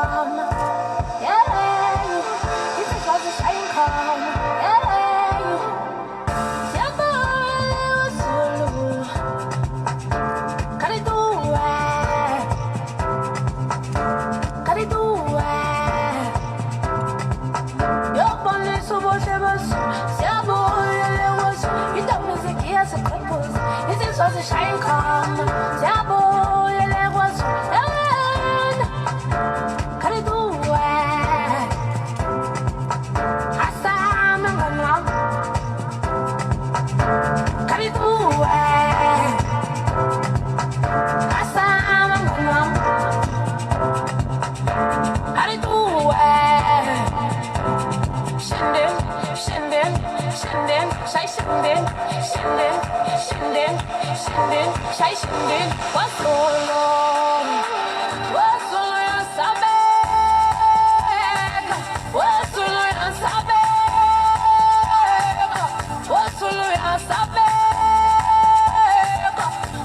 come. Yeah, this is what the shine come. Yeah, Tiago Sulu. Karidu, Karidu. Yo ponle su voz, se aboya le was. You don't miss the gears of couples. This is what the shine come. Se aboya le was. Karidu, Asam and Ram. Karidu, Asam and Ram. Karidu, Shinden, Shinden, Shinden, Shai Shinden, Shinden, Shinden, Shinden, Shai Shinden, what's going on? What's going on, Sabek? What's going on, Sabek? What's going on, Sabek?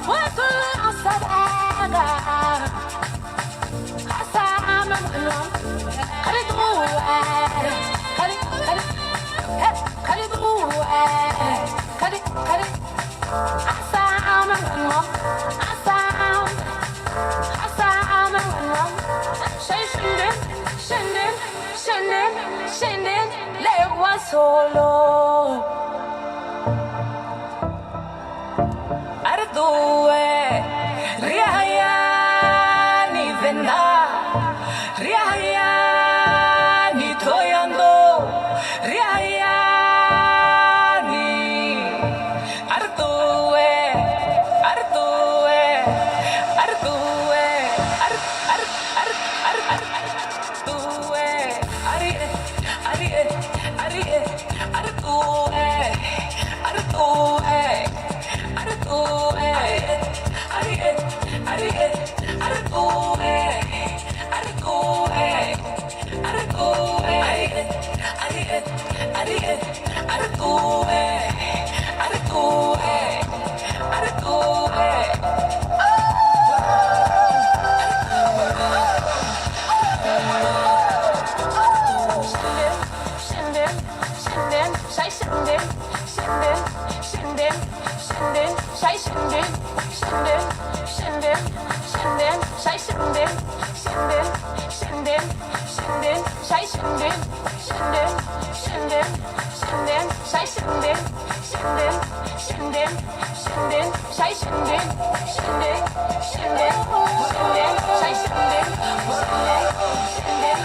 What's going on, Sabek? Asam and Ram. Karidu, Solo Ardue Riaya ni venda Riaya ni toyando Riaya ni Ardue Ardue Ardue Ardue Arie Arie Arie Ardue Ardue Ardue Arie Arie Ardue Ardue Ardue Arie Arie Ardue Ardue Shinden, Shinden, Shai Shinden, Shinden, Shinden, Shinden, Shai Shinden, Shinden, Shinden, Shinden, Shai Shinden, Shinden, Shinden, Shinden, Shai Shinden, Shinden, Shinden, Shinden, Shai Shinden, Shinden, Shinden, Shinden, Shai Shinden, Shinden, Shinden, Shinden, Shai Shinden, Shinden, Shinden,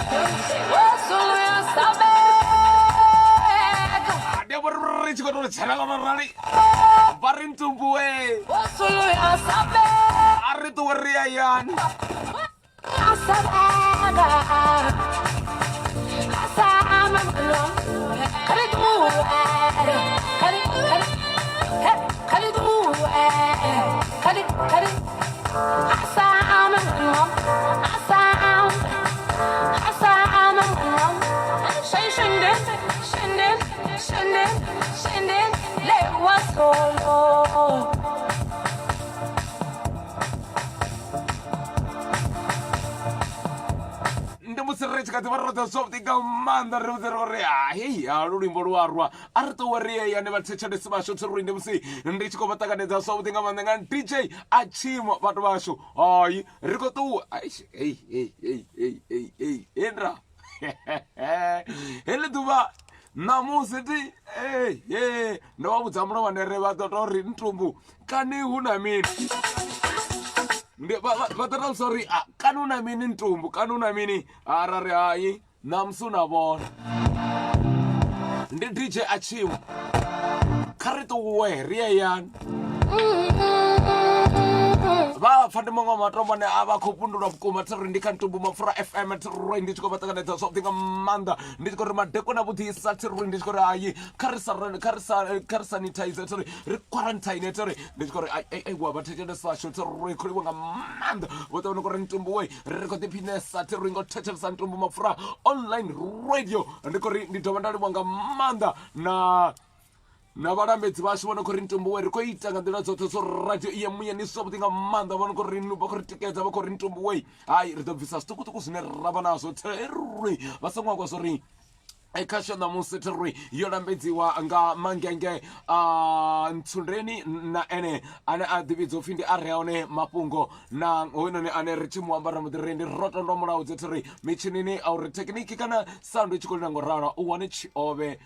what's all your sabe? Rich got on the channel on Rally. Barin to Bue. What's all your sabe? Aritu Riayan. Asabaga, Asamano, Karidu, Karidu, Karidu, Asamano, Asamano, Say Shinden, Shinden, Shinden, Shinden, let was solo. Rich got the Varata Softy Commander Rosaria. Hey, I don't remember Artuaria, I never touched the smash to ring them see. And Rich Comatagan is something among the DJ. I chim what was you. Oh, Ricotu. Hey, Indra. Hello, Duba. Namu City. Hey, no, Zamro and Revato in Trumbu. Can you mean? But sorry, kanuna mini tumbu, kanuna mini ararai, namsuna bon. The DJ achieve. Carry to way, Rian. Ba Fadimonga Matromane Abakupundu of Kumater indican to Bumafra FM at Rain Discover something Amanda, Niscorma Deconabuti, Satur in Discorai, Carsanitizer, quarantine, Discover I but the Sasha to recruit Amanda, what on going to boy, Recotipines, Saturing or Tether Santumafra, online radio, and the Corin Amanda, na. navarambedzi vasho vona kuri ntombo weri koita nga nḓila dzoṱhe so radio iya muyani zwavhuḓi nga maanḓa vona kuri vha khou ri tikedza vha khou ri ntombo wei hayi ri ḓo bvisa zwiṱukuṱuku zwine ra vha nazwo terri vha songo akwa zwo ri khasho ṋamusi terri yo lambedziwa nga mangenge ntsundeni na ene ane a ḓivhidza upfhi ndi a re one mafhungo na hoyunoni ane ri tshi mu ambara muḓirendi roto ndo mulaudze terri mitshinini a uri thekiniki kana sound i tshi khou lina ngo ralo u wane tshiove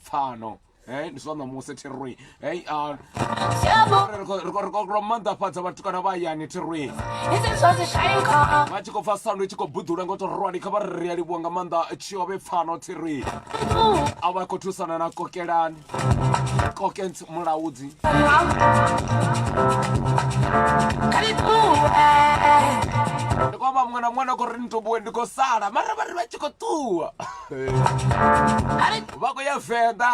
pfano ndi zwa ṋamusi terri ro maanḓafhadza vhatukana vha hayani terri vha tshi khou pfa sound i tshi khou buḓula ngo to rwani kha vha ri a livhuwa nga maanḓa tshiove pfano terri a vha khou thusana na kokelani kokent mulaudzi ndi khou vha muṅwe na muṅwe na khou ri ntombowe ndi khou sala mara vha ri vha tshi khou ṱuwa vha khou ya venḓa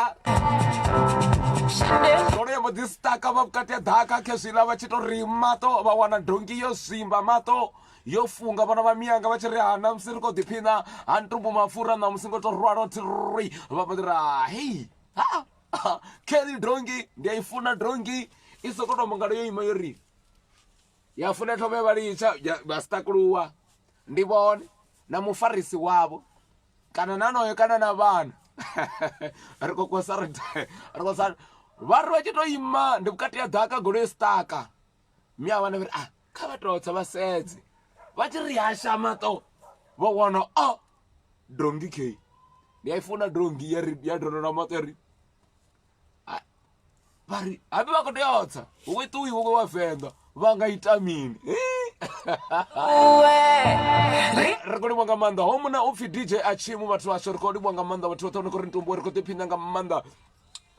zwono ya mboḓi staka vha vhukati ha ḓaka khezwiḽa vha tshi to ri mato vha wana donki yo zwimba mato yo funga vhana vha miyanga vha tshi ri namusi ri khou ḓiphina ha ntumbu mafura namusi ngo to rwala tiri vha mbo ḓi ri hei kheli donki ndi a i funa donki i sokou to mongalo yo ima yo ri ya funa thome vha litsha vha stakuluwa ndi vhone na mufarisi wavho kana nanoyo kana na vhana ri khou kosa ri khou sa vha ri vha tshi to ima ndi vhukati ha ḓaka goloi staka miya vhana vha ri kha vha tou tsa vha sedze vha tshi ri hasha mato vha wana donki khe ndi a i funa donki ya donona mato ya ri vha ri hambi vha khou tea u tsa huṅwe ṱuwi huṅwe wa venḓa vha nga ita mini ri khou livhuwa nga maanḓa ho muna upfhi dj achimu vhathu vasho ri khou livhuwa nga maanḓa vhathu vhoṱhe vhone khou ri ntombo ri khou ḓiphina nga maanḓa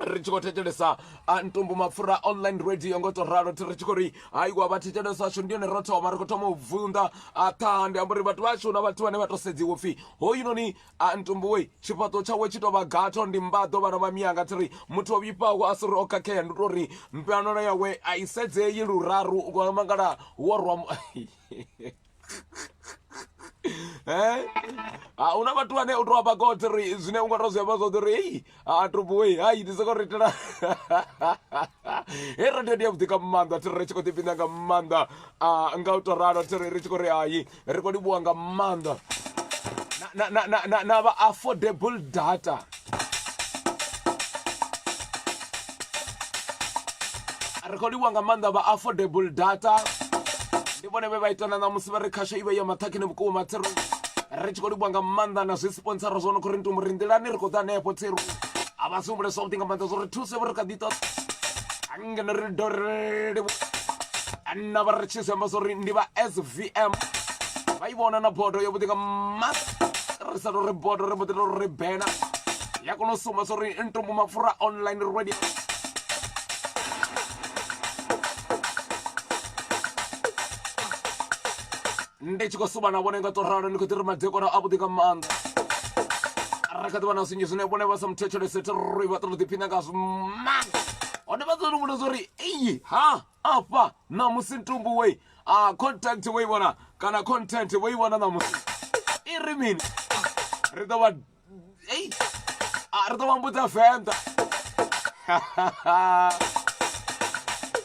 ri tshi khou thetshelesa ntombo mapfura online radio ngo to ralo ri tshi khou ri hayiwa vha thetshelesa ashu ndi yone ro thoma ri khou thoma u vunḓa ṱhaha ndi amba uri vhathu vashu na vhathu vhane vha to sedziwa upfhi hoyunoni ntombo we tshifhaṱo tshawe tshi tou vha gato ndi mbaḓo vhana vha miyanga thiri muthu o vhifhaho a si ri o khakhea ndi to ri mpanano yawe a i sedzeyi luraru u khou mangala wo rwa una vhathu vhane u to vha bagote ri zwine u nga to zwi amba zwoṱhe ri hei ntombowe hayi ndi soko ri itela he radio ndi yavhuḓi nga maanḓa thiri ri tshi khou ḓiphina nga maanḓa nga u to ralo thiri ri tshi khou ri hayi ri khou livhuwa nga maanḓa na vha affordable data ri khou livhuwa nga maanḓa vha affordable data ndi vhone vhe vha itana ṋamusi vha ri khasho i vhe ya maṱhakhini vhukuma tsiru ri tshi khou livhuwa nga maanḓa na zwisponsora zwo no khou ri ntombo ri nḓilani ri khou ḓa hanefho tsiru a vha sumbule zwavhuḓi nga maanḓa zwo ri thuse vho ri kha ḓi ṱoḓa angeno ri do ri na vha ri tshi zwi amba zwo ri ndi vha svm vha i vhona na bodo yavhuḓi nga maanḓa ri sa to ri bodo ri mbo ḓi to ri bena ya kona u sumba zwo ri ntombo mapfura online radio ndi tshi khou suma na vhone nga to ralo ndi khou ḓi ri madekona avhuḓi nga maanḓa ri kha ḓi vha na zwinzhi zwine vhone vha sa muthetshelese ri vha ṱoḓo ḓiphina nga zwo maanḓa hone vha ṱoḓo vhona zwo ri eyi afha ṋamusi ntumbu wei content wei vhona kana content wei vhona ṋamusi i ri mini ri ḓo vha ri ḓo vha mbudza venḓa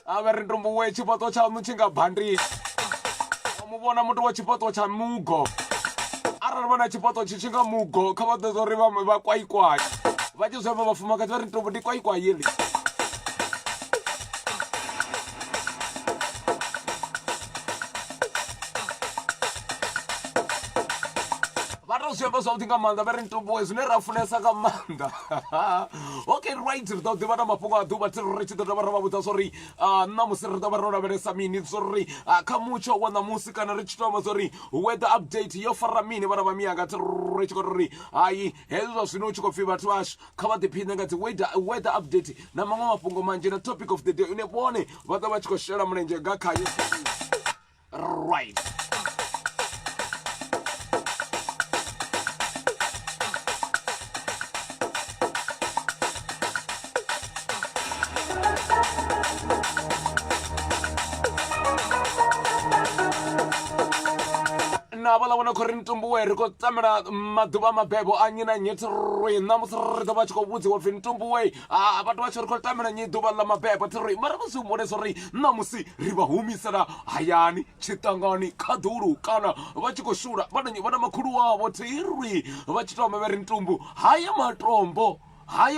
ave ri ntumbu wei tshifhaṱo tshaṋu tshi nga bandini mu vhona muthu wa tshifhaṱo tsha mugo arali vha na tshifhaṱo tshi nga mugo kha vha ḓe zwo ri vha kwaikwai vha tshi zwi amba vhafumakadzi vha ri ntombo ndi kwaikwai yeḽi zwi amba zwavhuḓi nga maanḓa vha ri ntombowe zwine ra funesa nga maanḓa okay right ri ḓo ḓivha na mafhungo a ḓuvha thi ri tshi ḓo dovha ra vha vhudza zwo ri ṋamusi ri ḓo vha ro lavhelesa mini zwo ri kha mutsho wa ṋamusi kana ri tshi tou amba zwo ri weather update yo fara mini vhana vha miyanga thi ri tshi khou ri hayi hezwi zwa zwino u tshi khou pfhi vhathu vashu kha vha ḓiphine nga dzi weather update na maṅwe mafhungo manzhi na topic of the day une vhone vha ḓo vha tshi khou shela mulenzhe nga khayo right bala wana khori ntumbu we ri ko tsamela maduba mabebo a nyina nyetsri na musri ba tshiko butse wa ntumbu we batho ba tshiri ko tsamela nyi duba la mabebo tsri mara musi mone sorry na musi ri ba humisela hayani chitangani khaduru kana ba tshiko shura bana makhulu wavo tsiri ba tshitoma be ri ntumbu haya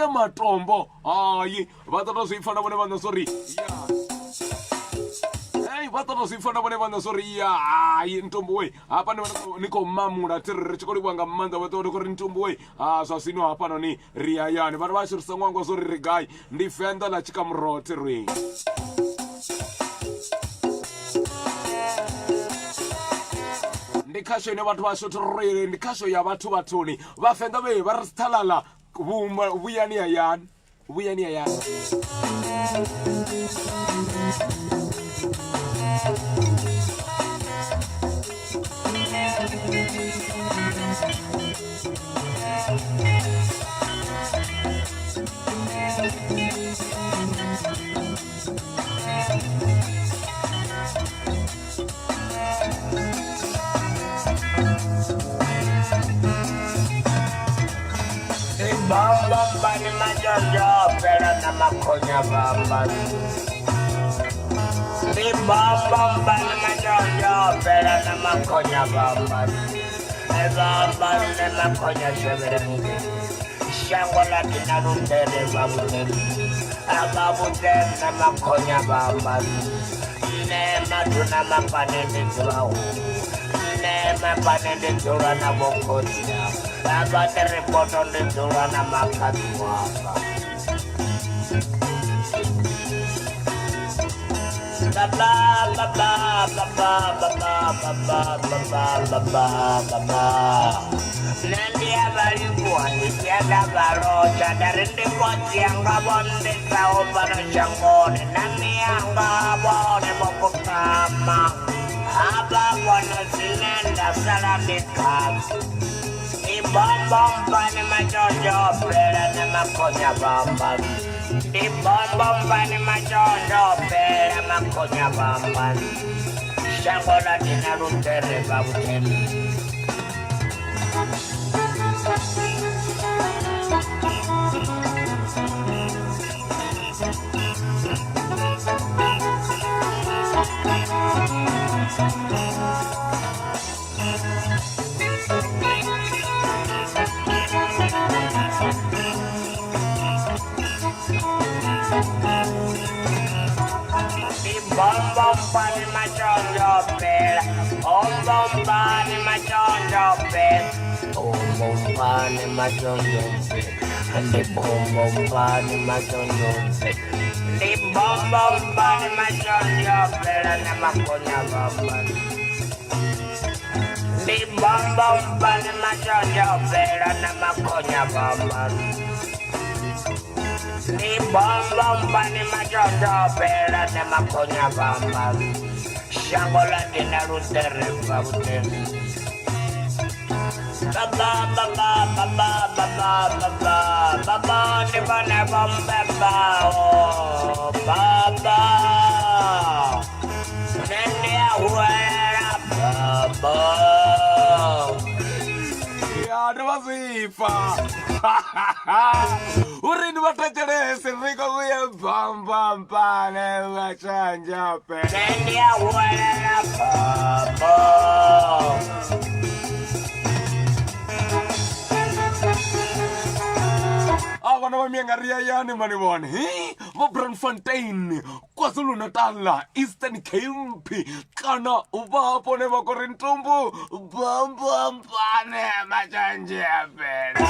matombo hayi va ta swi fana vone vanhu sorry va ta swi fana vone vanhu sorry hayi ntumbu we hapana niko mamula tirri chikoliwa nga manda va to ko ri ntumbu we swa sino hapana ni riyayani vanhu va xirisa n'wango sorry ri gayi ndi fenda la chika muroti ri ndikasho ine vathu va shotirire ndikasho ya vathu vathuni va fenda ve va ri sithalala vuyani hayani Bamba bani majojo pera na makonya bamba. Di bamba bani majojo pera na makonya bamba. Bamba na makonya shebere muge. Shangola kinarundere babute. Babute na makonya bamba. Nema tuna mapane ndizwao. Nema pane ndizwa na bokotia. Baba terepoto ndizwa na makatu wapa. Nandi abaliku andikiada barocha darinde koti anga bonde saobano shangone nami anga bone mokokama aba bono sinenda salamika Ibomba ni majojo pera na makonya bamba Ibomba ni majojo pera makonya bamba Shangola dina rutere babuteri Bomba ni majojo pera bomba ni majojo pera bomba ni majojo pera ande bomba ni majojo pera di bomba ni majojo pera na makonya bamba di bomba ni majojo pera na makonya bamba Ni bomba ni majojo pera ne makonya bamba Shangola dina rutere babuteri Baba ni bane bomba oh baba Nende ahuera baba Advasifa Urini batachere Siriko kuye bamba pane Wachanja pe Nendia wala baba Wana wamianga riyayani manibone Braamfontein KwaZulu Natal Eastern Cape Kana ubapo ne makori ntumbu Bamba mpane machanje pena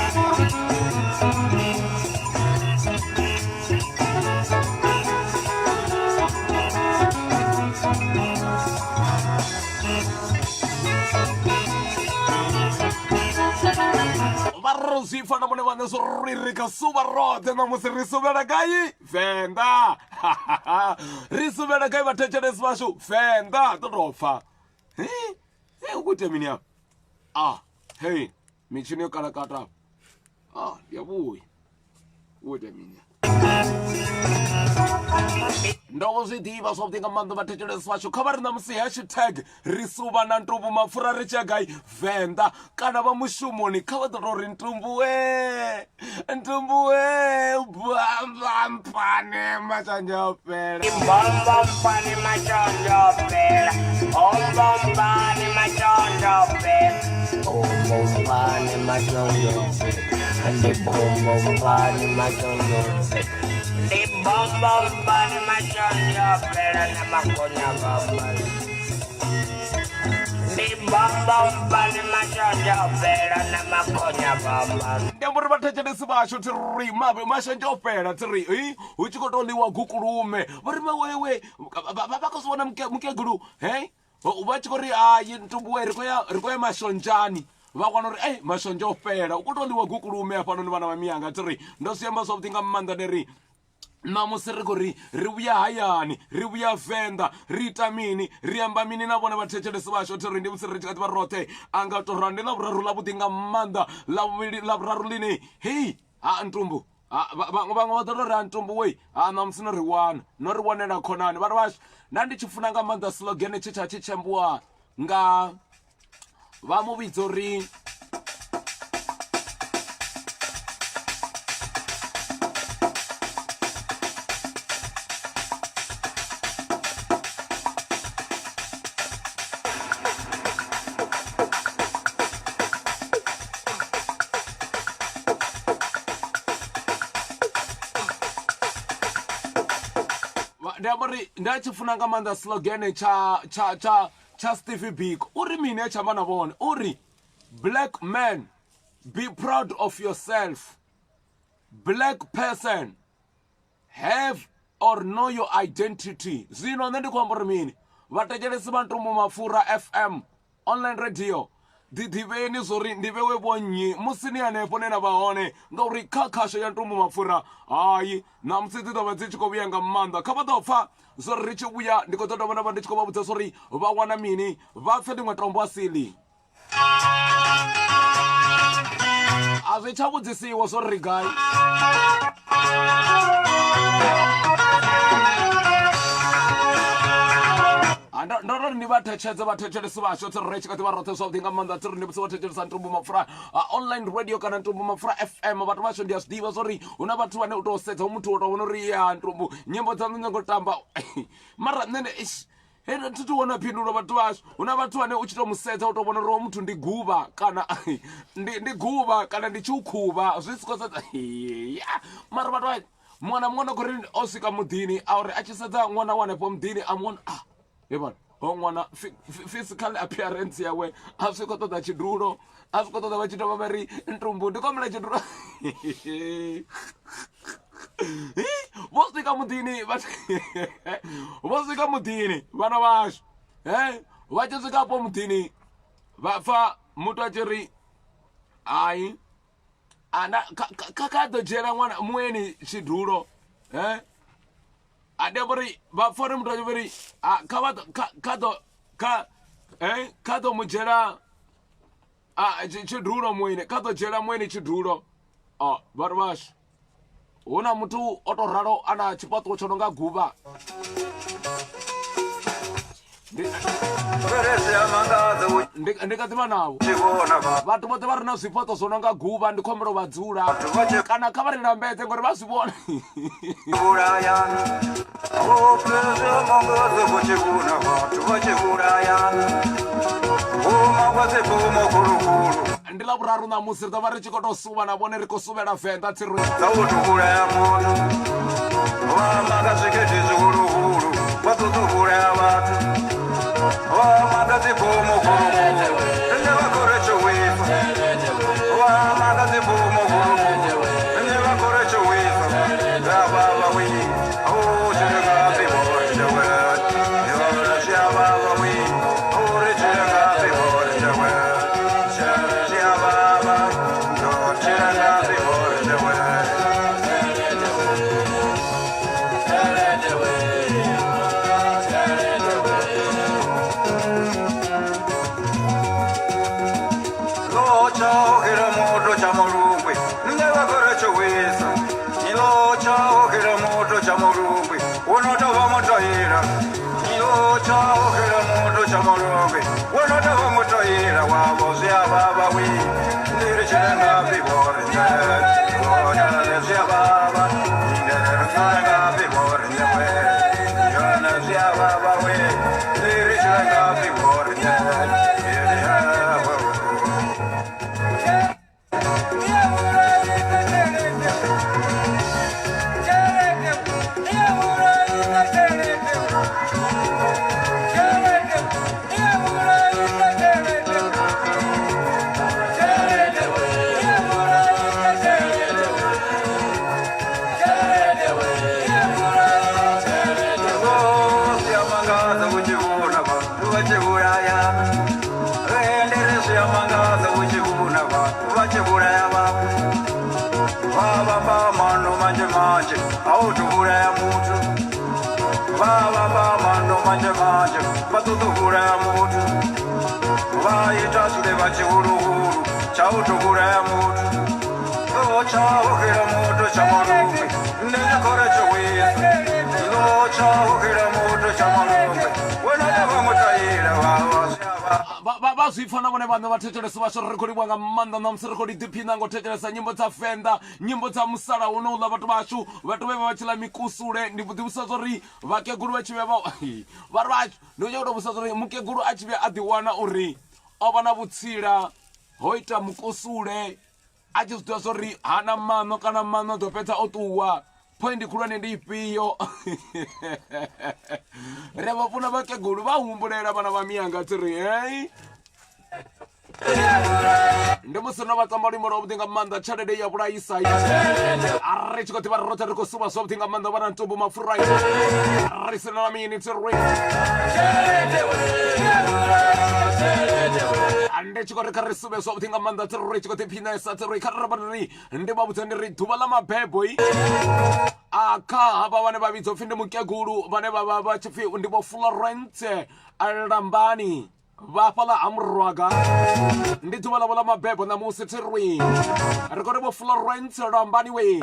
Barrosi fana mone vana sorririka suba rote na musirisubera kai fenda risubera kai batechere smashu fenda todofa ukuthi mina hapa hey michini yo kalakata yabuyi ukuthi mina Ndoko zvidiva zvakutenga mando vatechelesi vacho kavari namusi hashtag risuva na ntumbu mafura richagai venda kana vamushumoni kavatorori ntumbuwe bambampane machanjopela Bambampane machanjopela Bambampane machanjopela Bambampane machanjopela Ande bambampane machanjopela Di bambampane machanjopela Namakonya bambali Di bambampane machanjopela Namakonya bambali ndemburi vatechelesi vacho tiri mave mashanjopela tiri uchikotoliwa gukulume varima wewe vakazivona mukegulu he vachikori hayi ntumbuwe rikoya mashonjani vakwana uri mashonjopela ukutoliwa gukulume apano ni vana va miyanga tiri ndosiyamba swavutinga mmanda neri namusi ri ku ri vuya hayani ri vuya venda ri ita mini ri yamba mini na vona vatechelesi vaxo tiri ndi vusiririkati va rothe a nga torani la vuraru la vutinga mmanda la vuraru lini hei ntumbu vanga va torori a ntumbu wei namusi no ri wana no ri vonela khonani vana vaxo na ndi chifuna nga manda slogene chicha chichembuwa nga va muvidzo ri ndabari ndachifuna nga manda slogan cha Stevie Biko uri mine chamba na vona uri black man be proud of yourself, black person have or know your identity. Zino nende kwambara mini vatechelesi va ntumbu mafura FM online radio didiveni zori ndivewe bonyi musini yanepo nena vaone ngauri kakhasho ya ntumbu mafura hayi namusi tidova dzichikovuya nga mmanda kha vatopfa zori ri chivuya ndikototo vona va ndichiko va vutsa zori va wana mini va pfe limwe tombo asili a zwi tsha vudzisiwa zori ri gai ndorori ni vatechelesi vaxo tiri rechikati va rothe swavuti nga manda tiri ni vusi vatechelesa ntumbu mafura online radio kana ntumbu mafura FM vatu vaxo ndi ya swi tiva zori u na vathu vane u to setsa u muthu u to vona uri ya ntumbu nyimbo dza ndzingo tamba mara nene titi wona phindulo vatu vaxo u na vathu vane u tshi to musetsa u to vona uri wo muthu ndi guva kana ndi guva kana ndi chiukhuva zwi sikosetsa mara vatu va n'wana ku ri o sika mudini a uri a tshi sedza n'wana wanepo mudini a m'wona yevona ho n'wana physical appearance yawe a swi kotota chidulo a swi kotota va chitova va ri ntumbu ndi kombela chidulo vo swika mudini vana vaxo va cisikapo mudini va fa mutu a chiri hayi ana ka to jela n'wana mweni xidulo adebori va fori mutu a chiviri ka to mujela chidulo mwini ka to jela mweni chidulo vari vaxo una mutu o to ralo ana chipato chono nga guva ndikativa navo vatu vote va ri na swipoto swona nga guva ndi khombela va dzula kana kha va ri na mbete ngori va swi vona ndi la vuraru namusi ri ta va ri chiko to suva na vone ri ko suvela venda tsiroi kanje kanje batutukura ya mutu vaitatule vachihuluhulu chautukura ya mutu lo chaukira moto chamarumbe nenyakore chiwisa lo chaukira moto chamarumbe wenane vamutayira vavasyava bazifana vone vanhu vathetshelesa vasho rikodiwa nga maanḓa namusi ri khou ḓiphina ngo thetshelesa nyimbo dza venḓa nyimbo dza musalauno uḽa vhathu vashu vhathu vhe vha tshila mikusule ndi vhuḓivhusa zori vhakegulu vha tshi vhe vari vashu ndi nya u tou vhusa zori mukegulu a tshi vhe a ḓiwana uri o vha na vhutsila ho ita mukusule a tshi zwiḓivha zori hana maṋo kana maṋo ḓo fhedza o ṱuwa point khulwane ndi ifhio ri vha funa vhakegulu vha humbulela vhana vha miyanga tsi ri hei ndi musi no vha tamba luimbo lwa vhuḓi nga maanḓa tshelede ya vhulaisa a ri tshi khou ḓivha ri roṱhe ri khou suma zwavhuḓi nga maanḓa vha na ntumbu mafurai ri sina na mini tsi ri ndi tshi khou ri kha ri sume zwavhuḓi nga maanḓa tsi ri tshi khou ḓiphinesa tsi ri kha ri ri ndi vha vhudza ndi ri ḓuvha ḽa mabebo a kha havha vhane vha vhidzwa upfhi ndi mukegulu vhane vha vha tshi pfhi ndi vho Florence Lambani vha fhaḽa ha murwaga ndi ḓuvha ḽavho ḽa mabebo ṋamusi thi ri ri khou ri vho Florence Lambani we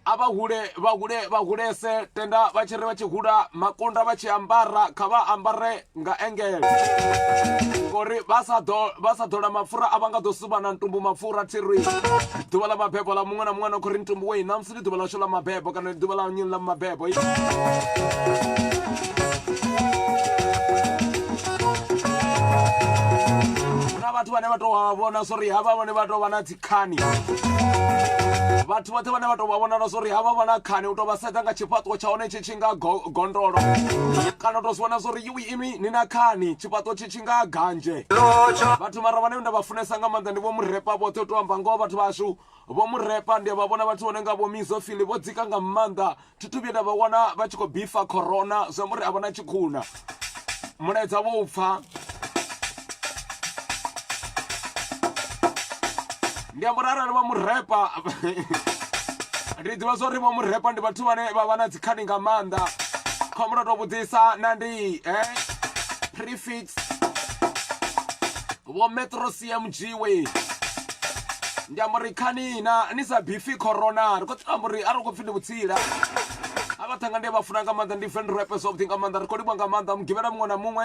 a vha hulese tenda vha tshi ri vha tshi hula makunda vha tshi ambara kha vha ambare nga engele ngori vha sa ḓola mapfura a vha nga ḓo suvha na ntumbu mapfura thi ri ḓuvha ḽa mabebo ḽa muṅwe na muṅwe na khou ri ntumbu wei ṋamusi ndi ḓuvha ḽashu ḽa mabebo kana ndi ḓuvha ḽa nyini ḽa mabebo vhathu vhane vha tou vhona zori havha vhane vha tou vha na dzikhani vhathu vhoṱhe vhane vha tou vha vhonala zori havha vha na khani u tou vha sedza nga tshifhaṱuwo tsha hone tshi tshi nga gondolo kana u tou zwi vhona zori iwi imi ni na khani tshifhaṱuwo tshi tshi nga ganje vhathu mara vhane nda vha funesa nga maanḓa ndi vho murepa vhoṱhe u tou amba ngoho vhathu vhashu vho murepa ndi vha vhona vhathu vhone nga vho Mizofili vho dzika nga maanḓa thithu vhuya nda vha wana vha tshi khou bifa corona zwi amba uri a vha na tshikhuna mulaedza vho u pfha ndi amba uri arali vha murepa ndi ḓivha zwo ri vho murepa ndi vhathu vhane vha vha na dzikhani nga maanḓa khomulo tou vhudzisa na ndi prefix vho Metro CMG we ndi amba uri khani ina ni sa bifi corona ri khou amba uri ari khou pfhi ndi vhutsila a vha thanga ndi vha funa nga maanḓa ndi fan rappers of thing nga maanḓa ri khou livha nga maanḓa mugivhela muṅwe na muṅwe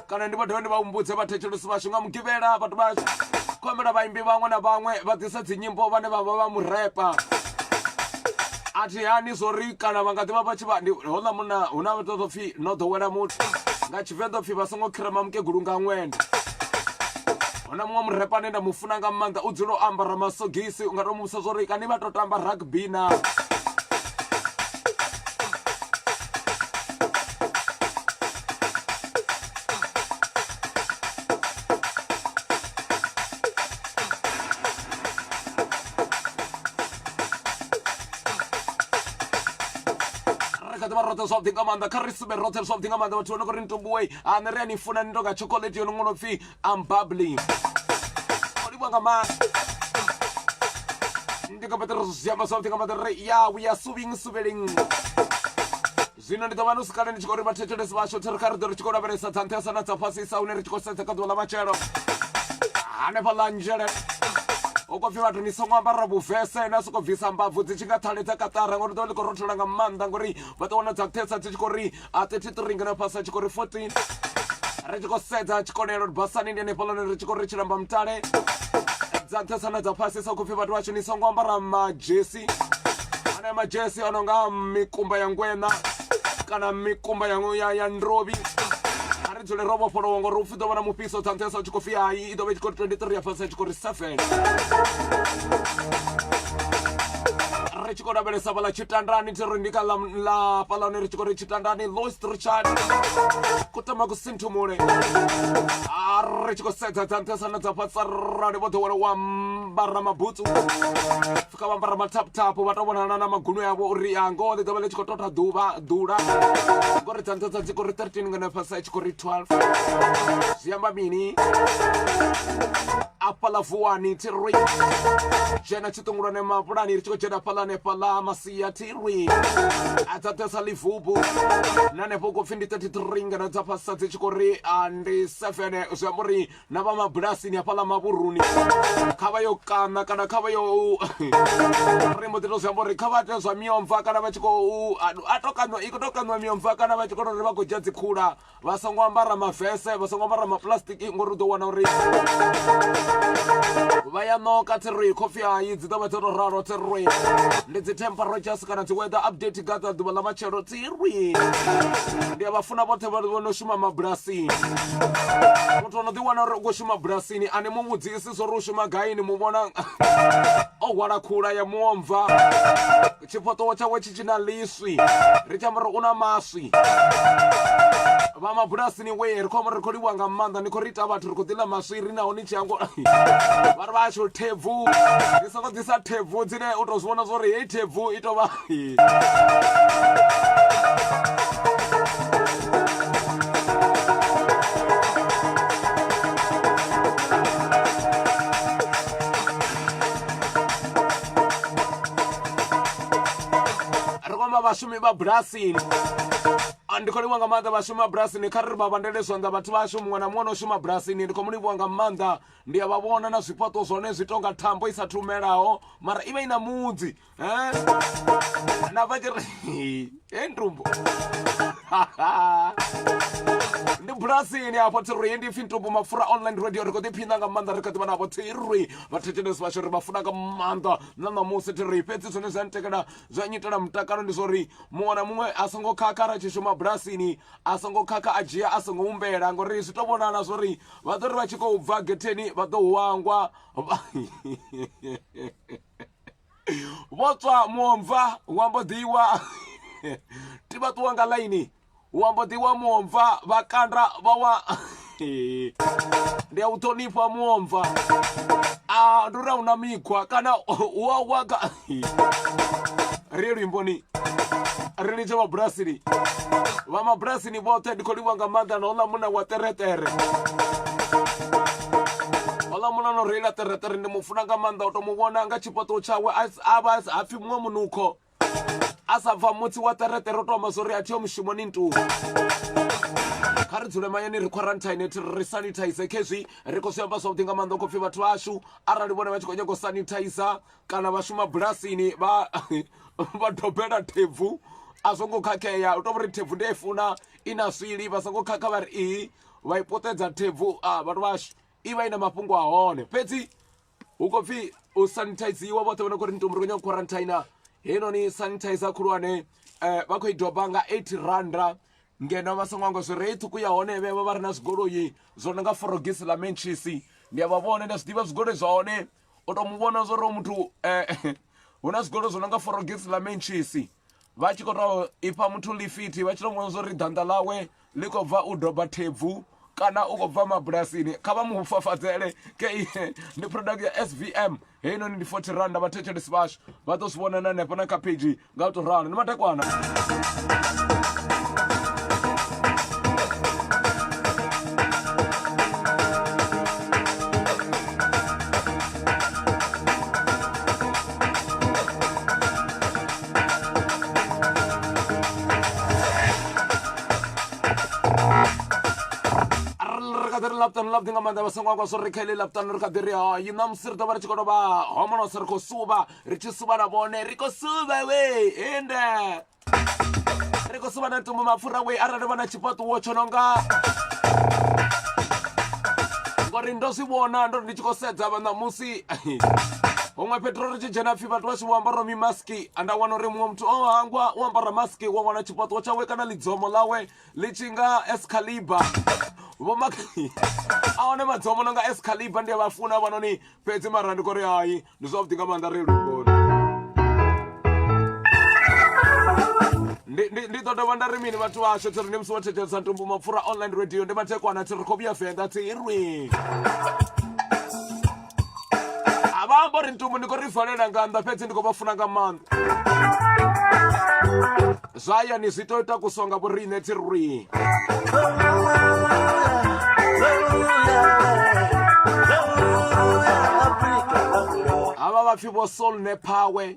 kana ndi vha dovha ndi vha humbudze vhathetshelesi vhashu nga mugivhela vhathu vhashu khomela vhaimbi vhaṅwe na vhaṅwe vha ḓisa dzinyimbo vhane vha vha vha murepa a thi hani zori kana vha nga ḓivha vha tshi vha hoḽa munna hu na vhato ḓo pfhi no ḓowela muthu nga tshivenḓa pfhi vha songo khirema mukegulu nga ṅwenda hu na muṅwe murepa ane nda mu funa nga maanḓa u dzula o ambara masogisi u nga tou muvhusa zori kani vha tou tamba rugby na roṱhe zwavhuḓi nga maanḓa kha ri sume roṱhe zwavhuḓi nga maanḓa vhathu vha no khou ri ntumbu wei a nṋe ri a ni funa ni tonga chocolate yo no ṅono pfhi I'm bubbling o livha nga maanḓa ndi khou fheṱa ri zwi amba zwavhuḓi nga maanḓa ri ya we are suving zwino ndi ḓo vha no sikale ndi tshi khou ri vhathetshelesi vhashu thi ri kha ri ḓo ri tshi khou lavhelesa dza nṱhesa na dza fhasisa hune ri tshi khou sedza kha ḓuvha ḽa matshelo hanefha ḽa nzhele u khou pfhi vhathu ni songo ambara vhuvese na sokou bvisa mbabvu dzi tshi nga ṱhaledza katara ngori ḓo vha ḽi khou rothola nga maanḓa ngori vha ḓo wana dza nṱhesa dzi tshi khou ri 33 ngeno fhasi tshi khou ri 14 ri tshi khou sedza tshikonelo basani ndi hanefha ḽone ri tshi khou ri tshilamba mutale dza nṱhesa na dza fhasisa u khou pfhi vhathu vhashu ni songo ambara madzhesi ane madzhesi a no nga mikumba ya ngwena kana mikumba ya ndrovhi a ri dzule ro vhofholowa ngori upfhi ḓo vha na mufhiso dza nṱhesa u tshi khou pfhi hayi i ḓo vha i tshi khou ri 23 ya fhasi tshi khou ri 7 ri tshi khou lavhelesa fhaḽa tshitandani thi ri ndi kha ḽa fhaḽa ri tshi khou ri tshitandani Lois Richard ku tama ku sinthumule a ri tshi khou sedza dza nṱhesa na dza fhasi rali vho ḓowela u ambara mabutsu fika vha ambara mathaputhapu vha tou vhonana na magunu yavho uri a ngoho ḽi ḓo vha ḽi tshi khou tota ḓula ngori dza nṱhesa dzi khou ri 13 ngeno fhasi tshi khou ri 12 zwi amba mini apala vuani tiri jena chitungurane mapurani richiko jena palane pala masia tiri atatesa livubu nane poko findi tati tringa na tapasa tichikori andi sefene ushamuri naba mabrasi ni apala maburuni kabayo kana kana kabayo rimo tiro ushamuri kabate so miomva kana bachiko atokano ikotokanwa miomva kana bachiko riba kujatsi khula basongo ambara mavese basongo ambara maplastiki ngorudo wana uri vaya noka tiri coffee ayi dzitaba tiro raro tiri ndidzi temperatures kana dzi weather update gata duba la machero tiri ndi abafuna bothe vano shuma mabrasini muthu ono ḓiwana uri uko shuma brasini ane mumudzisi zwo ri u shuma gaini muvhona o hwala khula ya muomva tshifhaṱuwo tshawe tshi tshina liswi ri tshi amba uri una maswi va mabulasini we ri khou ri khou livhuwa nga maanḓa ni khou ri ita vhathu ri khou ḓi ḽa maswiri naho ni tshi yango vha ri vha tsho thebvu ni songo ḓisa thebvu dzine u tou zwi vhona zwo ri hei thebvu i tou vha ri kwamba vhashumi vha bulasini ndi khou livhuwa nga maanḓa vhashumi vha bulasini kha ri vha vhandele zwanḓa vhathu vhashu muṅwe na muṅwe no shuma bulasini ndi khou mu livhuwa nga maanḓa ndi a vha vhona na zwifhaṱo zwone zwi tonga thambo i sa thumelaho mara i vha i na mudzi na vha tshi ri he ntumbu ndi bulasini afho tiri ndi pfi ntumbu mapfura online radio ri khou ḓiphina nga maanḓa ri kha ḓivha navho tiri vhathetshelesi vhashu ri vha funa nga maanḓa na ṋamusi tiri fhedzi zwone zwa ntekela zwa nyitela mutakalo ndi zwo ri muṅwe na muṅwe a songo khakha ra tshi shuma bulasini a songo khakha a dzhia a songo humbela ngori zwi tou vhonala zwo ri vha ḓo ri vha tshi khou bva getheni vha ḓo hwangwa vho tswa muomva wa mbo ḓiwa ti vha ṱuwa nga ḽaini wa mbo ḓiwa muomva vhakanda vha wa ndi a u ṱhonifha muomva ndi uri a una mikhwa kana wa waga ri lwimboni ri litshe mabulasini vha mabulasini vhoṱhe ndi khou livhuwa nga maanḓa na oḽa muna wa teretere oḽa muna no reila teretere ndi mu funa nga maanḓa u tou mu vhona nga tshifhaṱuwo tshawe a vha hapfi muṅwe munukho a sa bva mutsi wa teretere u tou amba zwo ri a thiho mushumoni ntuhu kha ri dzule mayani ri quarantine ri sanitize khezwi ri khou zwi amba zwavhuḓi nga maanḓa u khou pfhi vhathu vhashu arali vhone vha tshi khou nyaga u sanitizer kana vha shuma bulasini vha dobela thebvu a songo khakhea u tou ri thebvu ndi a i funa i na swili vha songo khakha vha ri vha i puṱedza thebvu vhathu vhashu i vha i na mafhungo a hone fhedzi hu khou pfhi u sanitiziwa vhoṱhe vhone khou ri ntumbu ri khou nyaga quarantine heinoni sanitizer khulwane vha khou i doba nga 80 randa ngeno vha songo anga zwi rei ṱhukhu ya hone vhe vha vha ri na zwigoloi zwo no nga forogisi ḽa menchisi ndi a vha vhone nda zwi ḓivha zwigoloi zwa hone u tou mu vhona zwo ri muthu hu na zwigoloi zwo no nga forogisi ḽa menchisi vha tshi khou tou ipha muthu lifiti vha tshi tou vhona zwo ri danda ḽawe ḽi khou bva u doba thebvu kana u khou bva mabulasini kha vha mu fafadzele ke ndi product ya SVM heinoni ndi 40 randa vhathetshelesi vhashu vha ḓo zwi vhona na hanefho na kha page nga u tou ralo ndi matekwana laptan lapti nga maanḓa vha songo anga zwo ri kha heḽi laptani ri kha ḓi ri hayi ṋamusi ri ḓo vha ri tshi khou tou vha homonosi ri khou suvha ri tshi suvha na vhone ri khou suvha we ende ri khou suvha na ntumbu mapfura we arali vha na tshifhaṱuwo tsho no nga ngori ndo zwi vhona ndo ndi tshi khou sedza vha ṋamusi huṅwe fhethu ri tshi dzhena pfhi vhathu vha tshi vho ambara mimaski anda wana uri muṅwe muthu o hangwa u ambara maski wa wana tshifhaṱuwo tshawe kana ḽidzomo ḽawe ḽi tshi nga Excalibur a hone madzomo no nga Excalibur ndi a vha funa vhanoni fhedzi mara ndi khou ri hayi ndi zwavhuḓi nga maanḓa ri lugoni ndi ḓo dovha nda ri mini vhathu vhashu thi ri ndi musi wo thetshelesa ntumbu mapfura online radio ndi mathekwana thi ri khou vhuya venḓa thi irwi a vha amba uri ntumbu ndi khou ri valela nga nnḓa fhedzi ndi khou vha funa nga maanḓa zwayani zwi tou ita kusonga vhoriṋe thi ri Hallelujah. vapfi vo soul nepower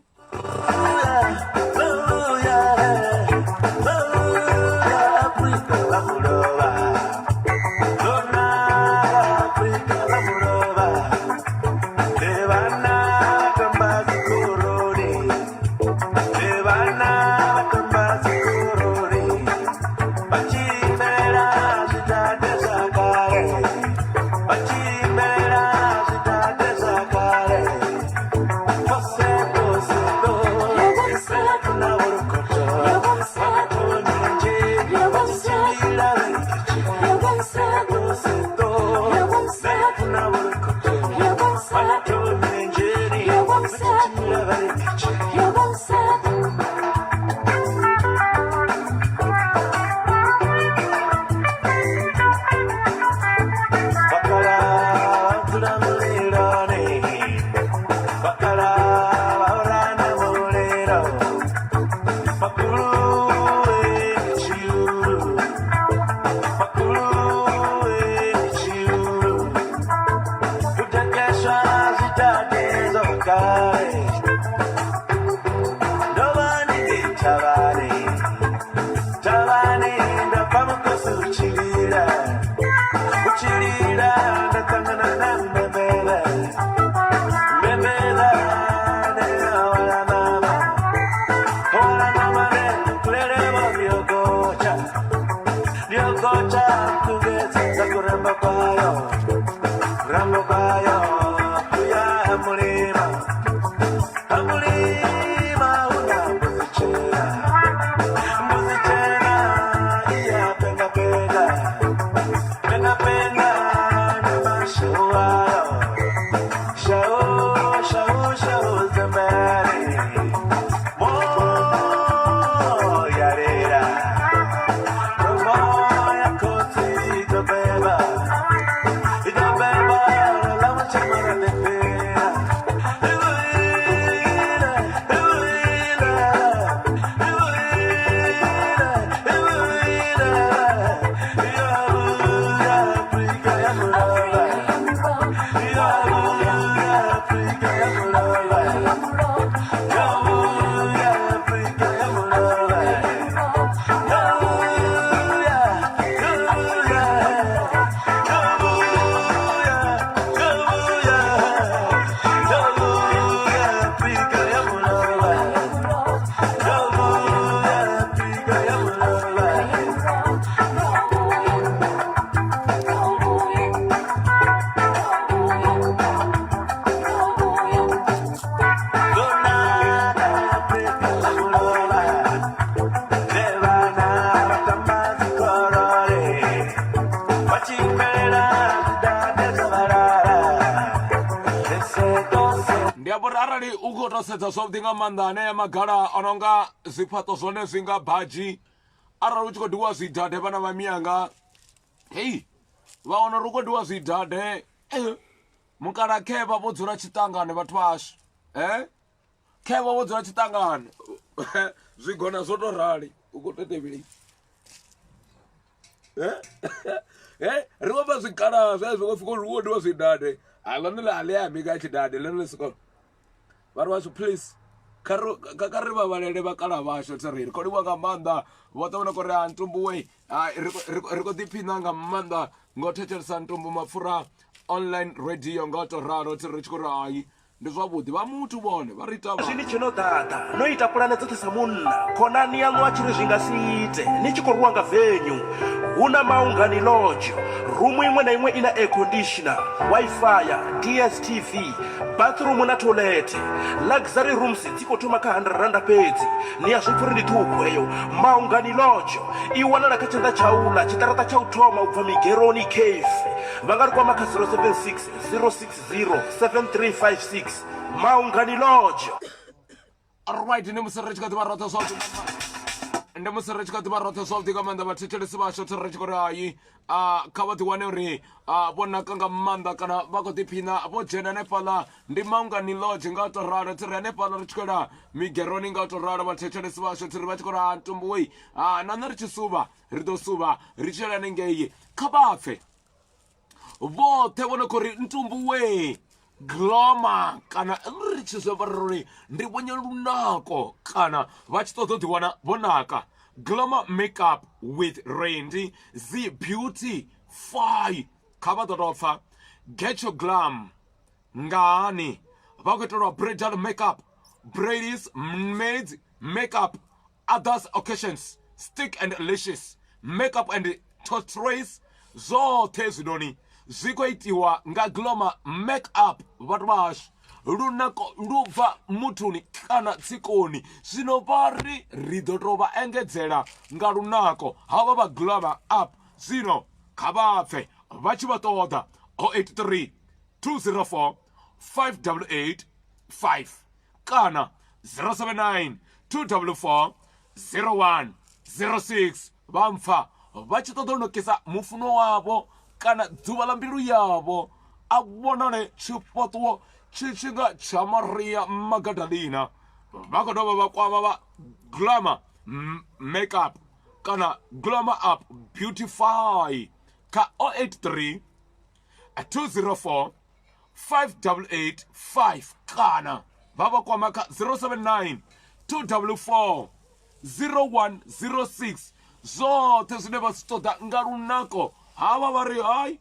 arali uko tosetsa something amanda ne magara anonga ziphato zone zinga bhaji arali uchiko diwa zidade vana va miyanga hey vaona ruko diwa zidade mukara kheva vo dzula chitangane vathu vashu kheva vo dzula chitangane zwigona zwo to rali uko tetevheli ri vha va zwikala zwezwo ko fika ruko diwa zidade alone le ale ya mika chidade lene siko vari vasho please kari va valele va kala vasho tsari ri kodiwa nga manda va ta vona ku ri ntumbu we ri ko tiphina nga manda ngo thetshelesa ntumbu mapfura online radio nga to raro tsi ri tshi ku ri hayi ndi zwavhuḓi va muthu vone va ri ita zwini tshino ḓaḓa no ita pulane dzoṱhe sa munna khonani yaṋu a tshiri zwi nga si ite ni tshi khou rwiwa nga venyu hu na maungani lodge rumu iṅwe na iṅwe ina air conditioner wifi dstv bathroom na toilet luxury rooms dzi khou thoma kha 100 randa fhedzi ni ya zwipfuri ndi ṱhukhu heyo maungani lodge i wanala kha tshanḓa tsha ula tshiṱaraṱa tsha u thoma u bva migeroni cave va nga ri kwama kha 076 060 7356 maungani lodge. Alright, ndi musirich ka tibarata soft ndi musirich ka tibarata soft ka manda va thetshelesi vasho tsirich ko ri hayi kha va tiwane ri vona ka nga manda kana va ko tiphina vo dzhena nepala ndi maungani lodge nga to rara tsiri nepala ri tshikola migeroni nga to rara va thetshelesi vasho tsiri va tshikola ntumbu we nana ri tshisuva ri to suva ri tshela ngei kha va pfe vothe vona ku ri ntumbu we gloma kana ri tshi zwa uri ndi vhonye lunako kana vha tshi ṱoḓa u ḓi wana vonaka. Gloma makeup with Randy Z Beauty Fy kha vha ḓo tou pfa get your glam ngani vha khou itelwa bridal makeup, braids, maids makeup, others occasions, stick and lashes makeup and tortoise zwoṱhe hezwinoni zwi khou itiwa nga Gloma makeup. Vhathu vhashu lunako lu bva muthuni kana tsikoni, zwino vhari ri ḓo tou vha engedzela nga lunako havha vha Gloma up. Zwino kha vha pfe vha tshi vha ṱoḓa 083 204 5885 kana 079 244 0106 vha mpfa vha tshi ṱoḓa u nokisa mufuno wavho kana ḓuvha ḽa mbilu yavho a vhonale tshifhaṱuwo tshitshinga tsha Maria Magdalena. Vha khou dovha vha kwama vha Gloma makeup kana Gloma up beautify kha 083 204 5885 kana vha vha kwama kha 079 244 0106 zwoṱhe zwine vha zwi ṱoḓa nga lunako. Havha vha ri hai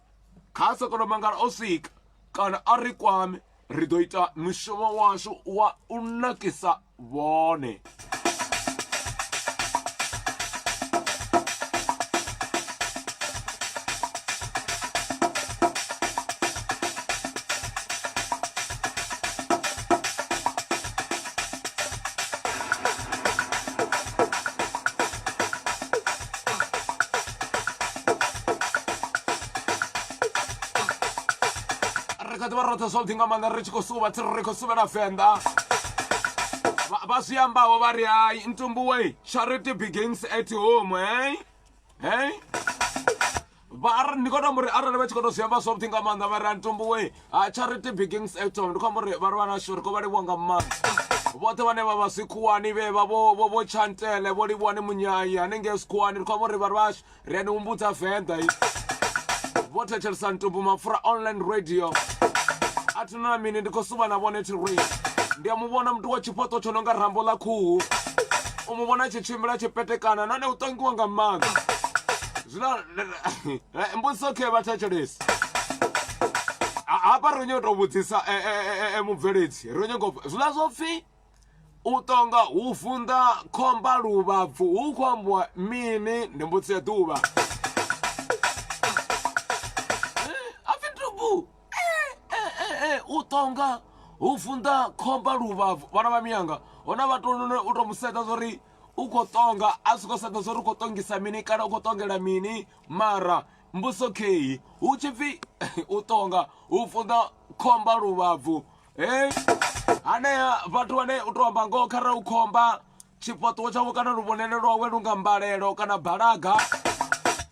kha sokono mangala o swika kana a ri kwame ri ḓo ita mushumo washu wa u nakisa vhone. Something nga ri tshi khou suva ri khou suvela Venḓa vha zwi ambaho vha ri hai ntumbuwe charity begins at home vha ndi khou amba uri arali vha tshi khou tou zwi amba something nga maanḓa vha ri ntumbuwe charity begins at home ndi khou amba uri vha ri vha na shori khou vha livhuwa nga maanḓa vhoṱhe vhane vha vha zwikhuwani vhevha vho chantele vho livhuwani munyayi hanengei zwikhuwani ndi khou amba uri vha ri vhashu ri a ni humbudza Venḓa vho thetshelesa ntumbu mapfura online radio. Athina mini ndi khou suva na vhone tiri ndi a muvhona muthu wa tshifhaṱo tsho no nga rambo ḽa khuhu u muvhona tshi tshimbila tshipetekana nane u ṱongiwa nga maga zwina mbudziso khe vha thetshelesi hafha ri nyo tou vhudzisa mubveledzi ri nyago zwiḽa zwo pfhi u ṱonga hu vunḓa khomba luvhabvu hu khou ambiwa mini ndi mbudziso ya ḓuvha. U ṱonga hu vunḓa khomba luvhabvu vhana vha miyanga hona vhathu u tou musedza zori u khou ṱonga a si khou sedza zori u khou ṱongisa mini kana u khou ṱongela mini mara mbuso kheyi hu tshi pfhi u ṱonga hu vunḓa khomba luvhabvu hanea vhathu vhane u tou amba ngoho kharali u khomba tshifhaṱuwo tshavho kana luvhonele lwawe lu nga mbalelo kana balaga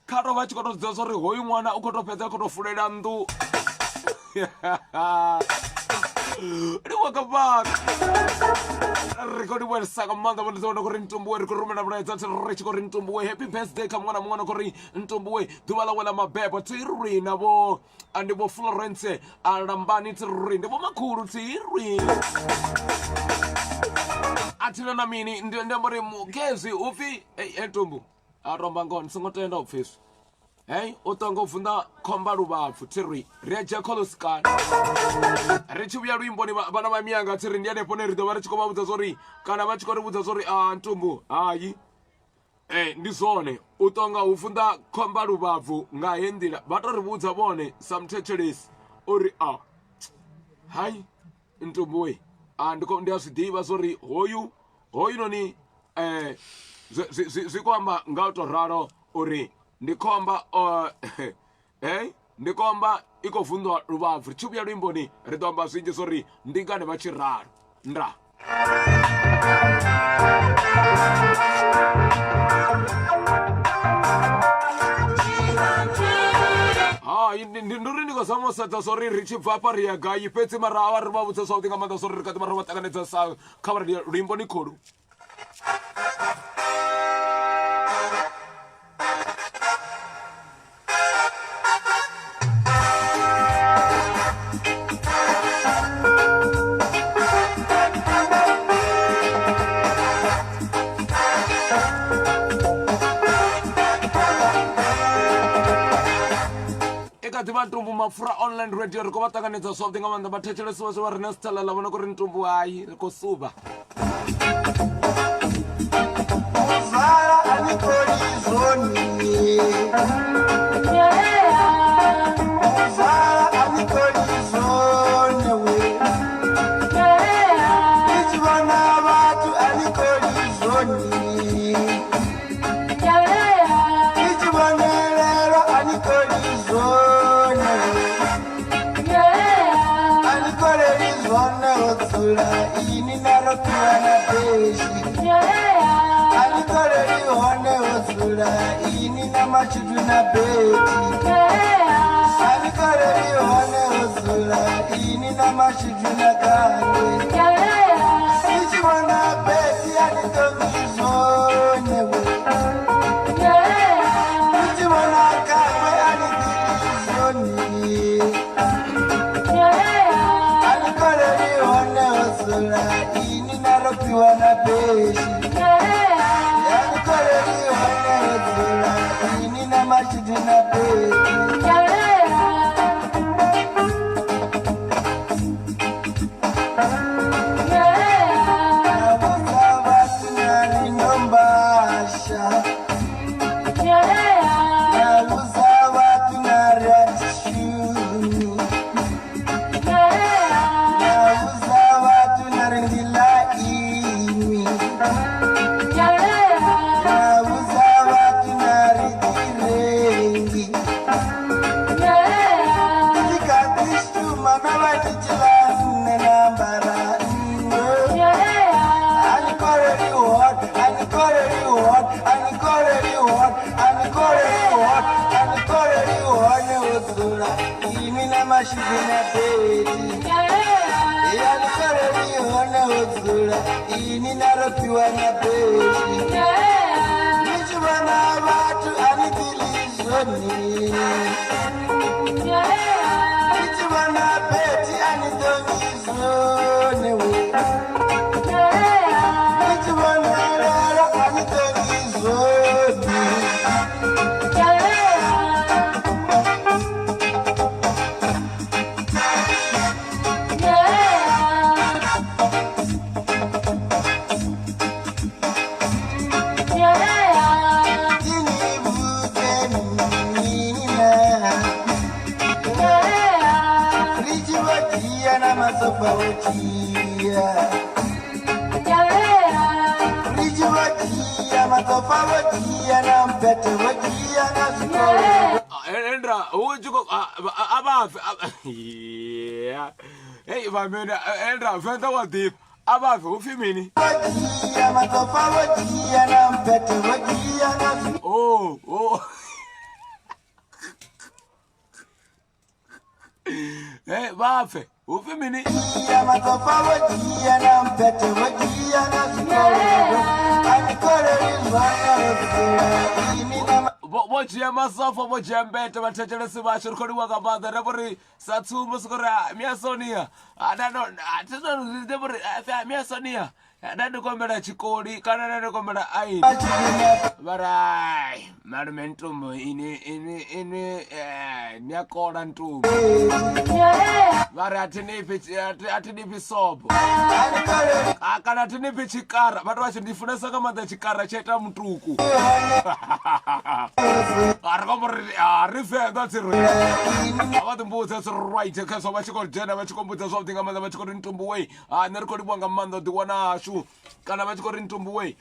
kha tou vha tshi khou tou dzula zori hoyu ṅwana u khou tou fhedza khou tou fulela nnḓu ndi wakavaka ri khou livhuwesa nga maanḓa vho ndi ḓo vhona khou ri ntumbuwe ri khou rumela mulaedza ri tshi khou ri ntumbuwe happy birthday kha muṅwe na muṅwe na khou ri ntumbuwe ḓuvha ḽawe ḽa mabebo tiri na vho ndi vho Florence a Lambani tiri ndi vho makhulu tiri athina na mini ndi amba uri mugezi upfhi ntumbu a tomba ngoho ndi songo tenda u pfhiswa u ṱonga u vunḓa khomba luvhabvu tiri ri a dzhia kholosikani ri tshi vhuya luimboni vhana vha miyanga tiri ndi hanefho ne ri ḓo vha ri tshi khou vha vhudza zori kana vha tshi khou ri vhudza zori ntumbu hayi ndi zwone u ṱonga hu vunḓa khomba luvhabvu nga heyi nḓila vha tou ri vhudza vhone sa muthetshelesi uri hayi ntumbuwe ndi a zwi ḓivha zori hoyu noni zwi khou amba nga u tou ralo uri ndi khomba ndi khomba i khou vunḓwa luvhabvu ri tshi vhuya luimboni ri ḓo amba zwinzhi zori ndi ngani vha tshi ralo nda ndi uri ndi khou zama u sedza zori ri tshi bva afha ri ya gai fhedzi mara a vha ri vha vhudza zwavhuḓi nga maanḓa zori ri kha ḓi vha ri vha ṱanganedza sa kha vha ri luimboni kholu. vatirhi va ntumbu mafura online radio ri ko va tanganedza swavhuḓi nga maanḓa vhathetshelesi vashu vha re na sithala ḽa vhona kuri ntumbu hayi ri khou suva Zara anikoli zoni Zara anikoli zoni we Ichibana watu anikoli zoni Ichibana lero anikoli zoni Anikoli zoni otsula ini narokiwa na peshi Anikole hone osula ini na machudu na beti Anikole hone osula ini na machudu na kande Ichi wana beti anitoki zone we Ichi wana kakwe anitiki zoni Anikole hone osula ini na rokiwa na beti Ini naropiwa na peshi Nichibana watu anitilizoni Nichibana peti anitongizoni Nichibana lero anitongizoni Endra ujuko abafe hey vamena Endra venda wa deep abafe ufimini oh hey bafe ufimini Bochia masofa bochia mbete vathetshelesi vasho ri kholiwa nga maanḓa ri vhori sa tsumbo siko ri miasonia atino vhori miasonia nda kombela chikoli kana nda kombela aini varai malume ntumbu ini niyakola ntumbu vari atinipi sobo kana atinipi chikara vatu vacho ndifunesa ka maanḓa chikara chaita mutuku ari venḓa tsiri avatimbudza tsiri right khaso va chikodyena va chikombudza zwavhuḓi nga maanḓa va chikori ntumbu wei ni ri khou livhuwa nga maanḓa u ḓiwana ashu kana va chikori ntumbu wei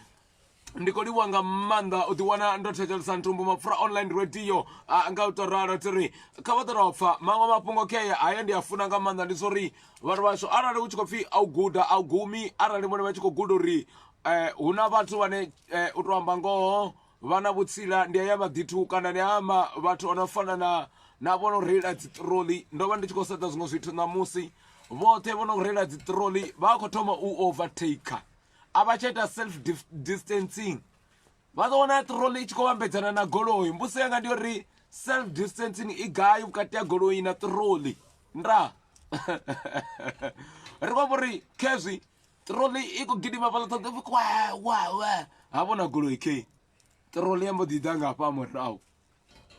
ndi khou livhuwa nga maanḓa u ḓiwana ndo thetshelesa ntumbu mapfura online radio nga u tou ralo tiri kha vha ḓo pfa maṅwe mafhungo kheya haya ndi a funa nga maanḓa ndi zwo ri vhathu vashu arali hu tshi khou pfhi a u guda a u gumi arali vhone vha tshi khou guda uri hu na vhathu vhane u tou amba ngoho vha na vhutsila ndi ya maḓithu kana ndi amba vhathu ono fana na vho no reila dzi troli ndo vha ndi tshi khou sedza zwiṅwe zwithu ṋamusi vhoṱhe vho no reila dzi troli vha khou thoma u overtaker a vha tsha ita self distancing vha ḓo wana troli i tshi khou vhambedzana na goloi mbusi yanga ndi uri self distancing i gai vhukati ha goloi na troli nda ri khou amba uri khezwi troli i khou gidima fhaḽa ṱhoḓa ha vhona goloi ke troli ya mbo ḓi ḓa nga hafha murahu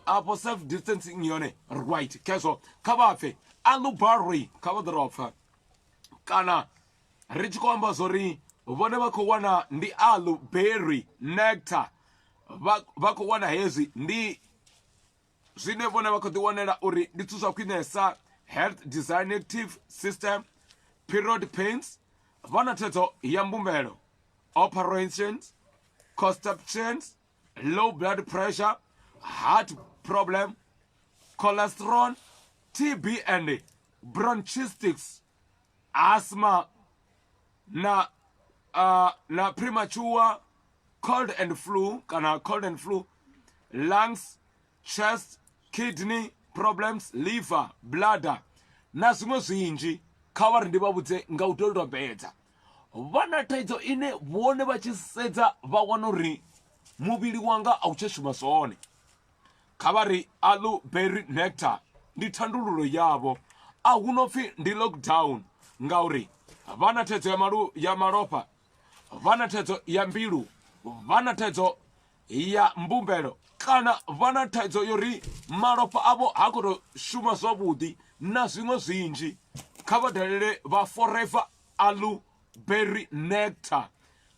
apo self distancing yone right keso kavafe alubari kavadrofa kana richi kwamba zori vone vako wana ndi alu berry nectar vako wana hezi ndi zwine vone vako ḓi wanela uri ndi thusa khwinesa health designative system period pains vana thaidzo ya mbumbelo operations constipations low blood pressure heart problem cholesterol TB and bronchitis asthma na premature cold and flu lungs chest kidney problems liver bladder na zwimwe zwinji kha vari ndi vavudze nga u tou topedza vana thaidzo ine vone vachisedza va wana uri muvili wanga a u tsha shuma zwone kha vari alu berry nectar ndi thandululo yavo a hu no pfi ndi lockdown ngauri vana thaidzo ya malofha vana thaidzo ya mbilu vana thaidzo ya mbumbelo kana vana thaidzo yori malofha avo ha khou tou shuma zwavhuḓi na zwiṅwe zwinzhi kha vha dalele vha forever alu berry nectar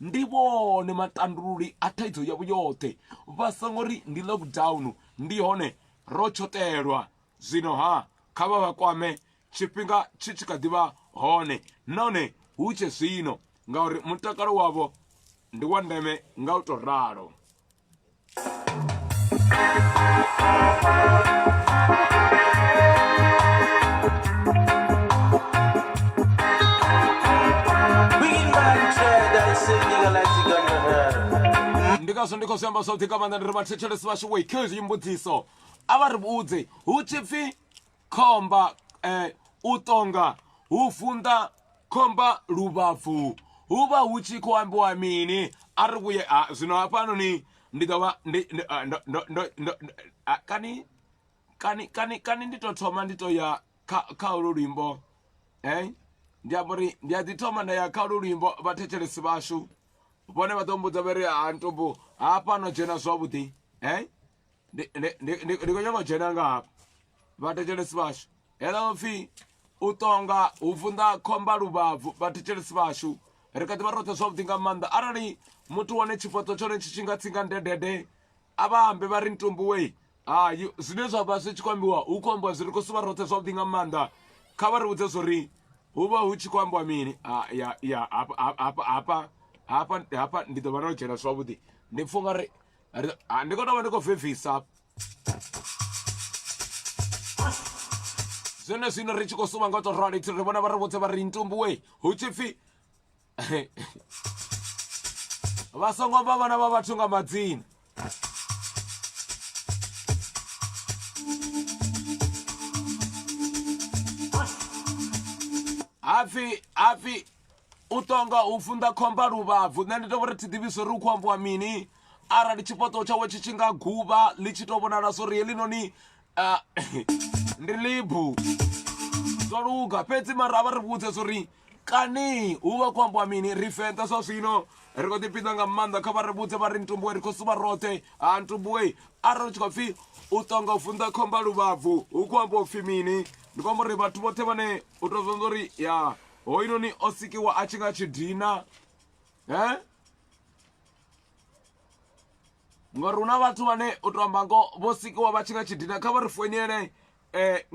ndi vhone matandululi a thaidzo yavho yoṱhe vha songo ri ndi lockdown ndi hone ro tshotelwa zwino ha kha vha vha kwame tshifhinga tshi tshi kha ḓivha hone nahone hu tshe zwino ngauri mutakalo wavho ndi wa ndeme nga u tou ralo. Ndikazvo ndikosiyamba sauti kamanda ndiri vathetshelesi vasho wekezi imbudziso a va ri vudze hu tshi pfi khomba u tonga hu vunḓa khomba luvabvu hu vha hu tshi khou ambiwa mini a ri vhuye zwino hafhanoni ndi ḓo vha kani ndi tou thoma ndi tou ya kha ulu luimbo ndi amba uri ndi a ḓi thoma nda ya kha ulu luimbo vhathetshelesi vashu vhone vha ḓo mbudza vha ri ntombo hafha no dzhena zwavhuḓi ndi khou nyanga u dzhena nga hafha vhathetshelesi vashu heḽo pfhi u tonga hu vunḓa khomba luvabvu vhathetshelesi vashu ri kha ḓi vha roṱhe zwavhuḓi nga maanḓa arali muthu wane tshifhaṱo tshone tshi tshi nga tsinga ndedede a vha ambe vha ri ntombo wei hayi zwine zwa vha zwi tshi khou ambiwa hu khou ambiwa zwi ri khou suvha roṱhe zwavhuḓi nga maanḓa kha vha ri vhudze zwori hu vha hu tshi khou ambiwa mini hafha ndi ḓo vha no dzhena zwavhuḓi ndi pfha ungari ndi khou tou vha ndi khou vevisa zwene zwino ri tshi khou suma nga u tou rali ri vhona vha ri vhudze vha ri ntombo wei hu tshi pfi vha songo vha vhana vha vhathu nga madzina hapfi u tonga u vunḓa khomba luvabvu nṋe ndi tou vha ri thi ḓivhi uri u khou ambiwa mini arali tshifhaṱo tshawe tshi tshi nga guvha ḽi tshi tou vhonala zwori heḽinoni ndi libu zwo luga fhedzi mara a vha ri vhudze zwori kani hu vha khou ambiwa mini ri fenta zwa zwino ri khou ḓipinda nga maanḓa kha vha ri vhudze vha ri ntombowe ri khou suvha roṱhe ntombowe arali ri tshi khou pfhi u tonga u vunḓa khomba luvabvu hu khou ambiwa upfhi mini ndi khou amba uri vhathu vhoṱhe vhane u tou zwanza uri ya hoyunoni o sikiwa a tshi nga tshidina ngori hu na vhathu vhane u tou amba ngo vho sikiwa vha tshi nga tshidina kha vha ri foinele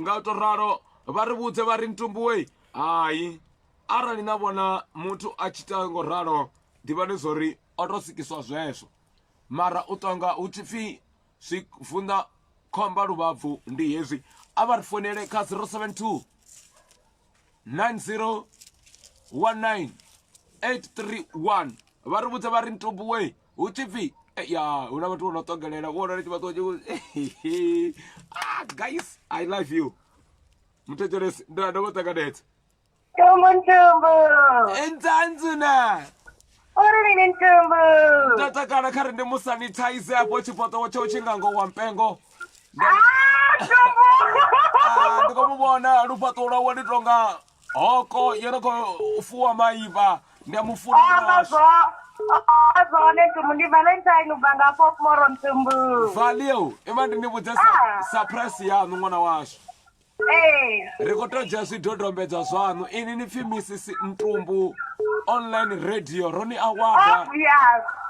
nga u tou ralo vha ri vhudze vha ri ntombowe hayi arali na vhona muthu a tshi ita ngo ralo ḓivhani zwori o tou sikiswa zwezwo mara u tonga hu tshi pfhi zwi vunḓa khomba luvabvu ndi hezwi a vha ri foinele kha 072 90 19 831 vha ri vhudze vha ri ntombowe hu tshi pfhi ya hu na vhathu vho no ṱogelela vhona ri tshi vha ṱoḓa guys I love you muthetshelesi nda ndo vho ṱanganedza ntombo enzanzuna uri ni ntombo ndo takala kha ri ndi musanitize afho tshifhaṱo tsho tshi nga ngo wa mpengo ndi khou mu vhona lufhaṱo lwawe ndi tonga hoko yo no khou fuwa maivha ndi a mufuna Azone ntumbu ndi Valentine ubanga pop moro ntumbu. Valeu imandi ndibudza surprise yanu mwana washo. Rikotoja zvidhodhombedzwa zvanu ini ni Mrs Ntumbu online radio Roni Award.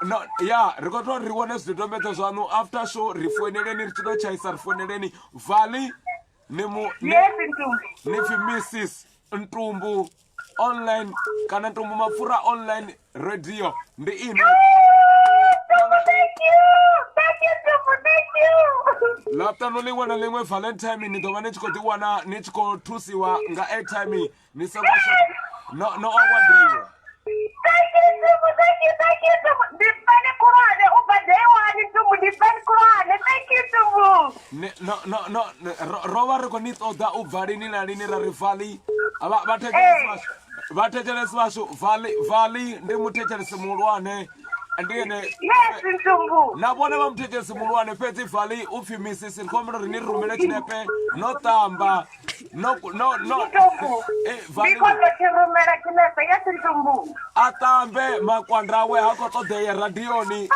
No, yeah, rikotori rione zvidhodhombedzwa zvanu after show rifoneleni richinochaisa rifoneleni Vali nemu nefi Mrs Ntumbu online kana Ntumbu Mapfura online radio ndi ino. Lapta no lingwe na lingwe Valentine ni dovane chiko diwana ni chiko tusiwa nga airtime ni sabasho no awadiwa. Thank you. Dipane kurane ubadewa ni Ntumbu dipane kurane. Thank you Ntumbu. No roba riko ni toda ubvari ni na lini ra rivali aba batejelesi basho vali ndi mutejelesi mulwane andiyene Yes Ntumbu. nabona bamtejelesi mulwane phethe Vali ufi Mrs Nkomero rini rumele chinepe no tamba no Vali Because chirumela chinepe yes Ntumbu. atambe makwandrawe hako todeye radioni.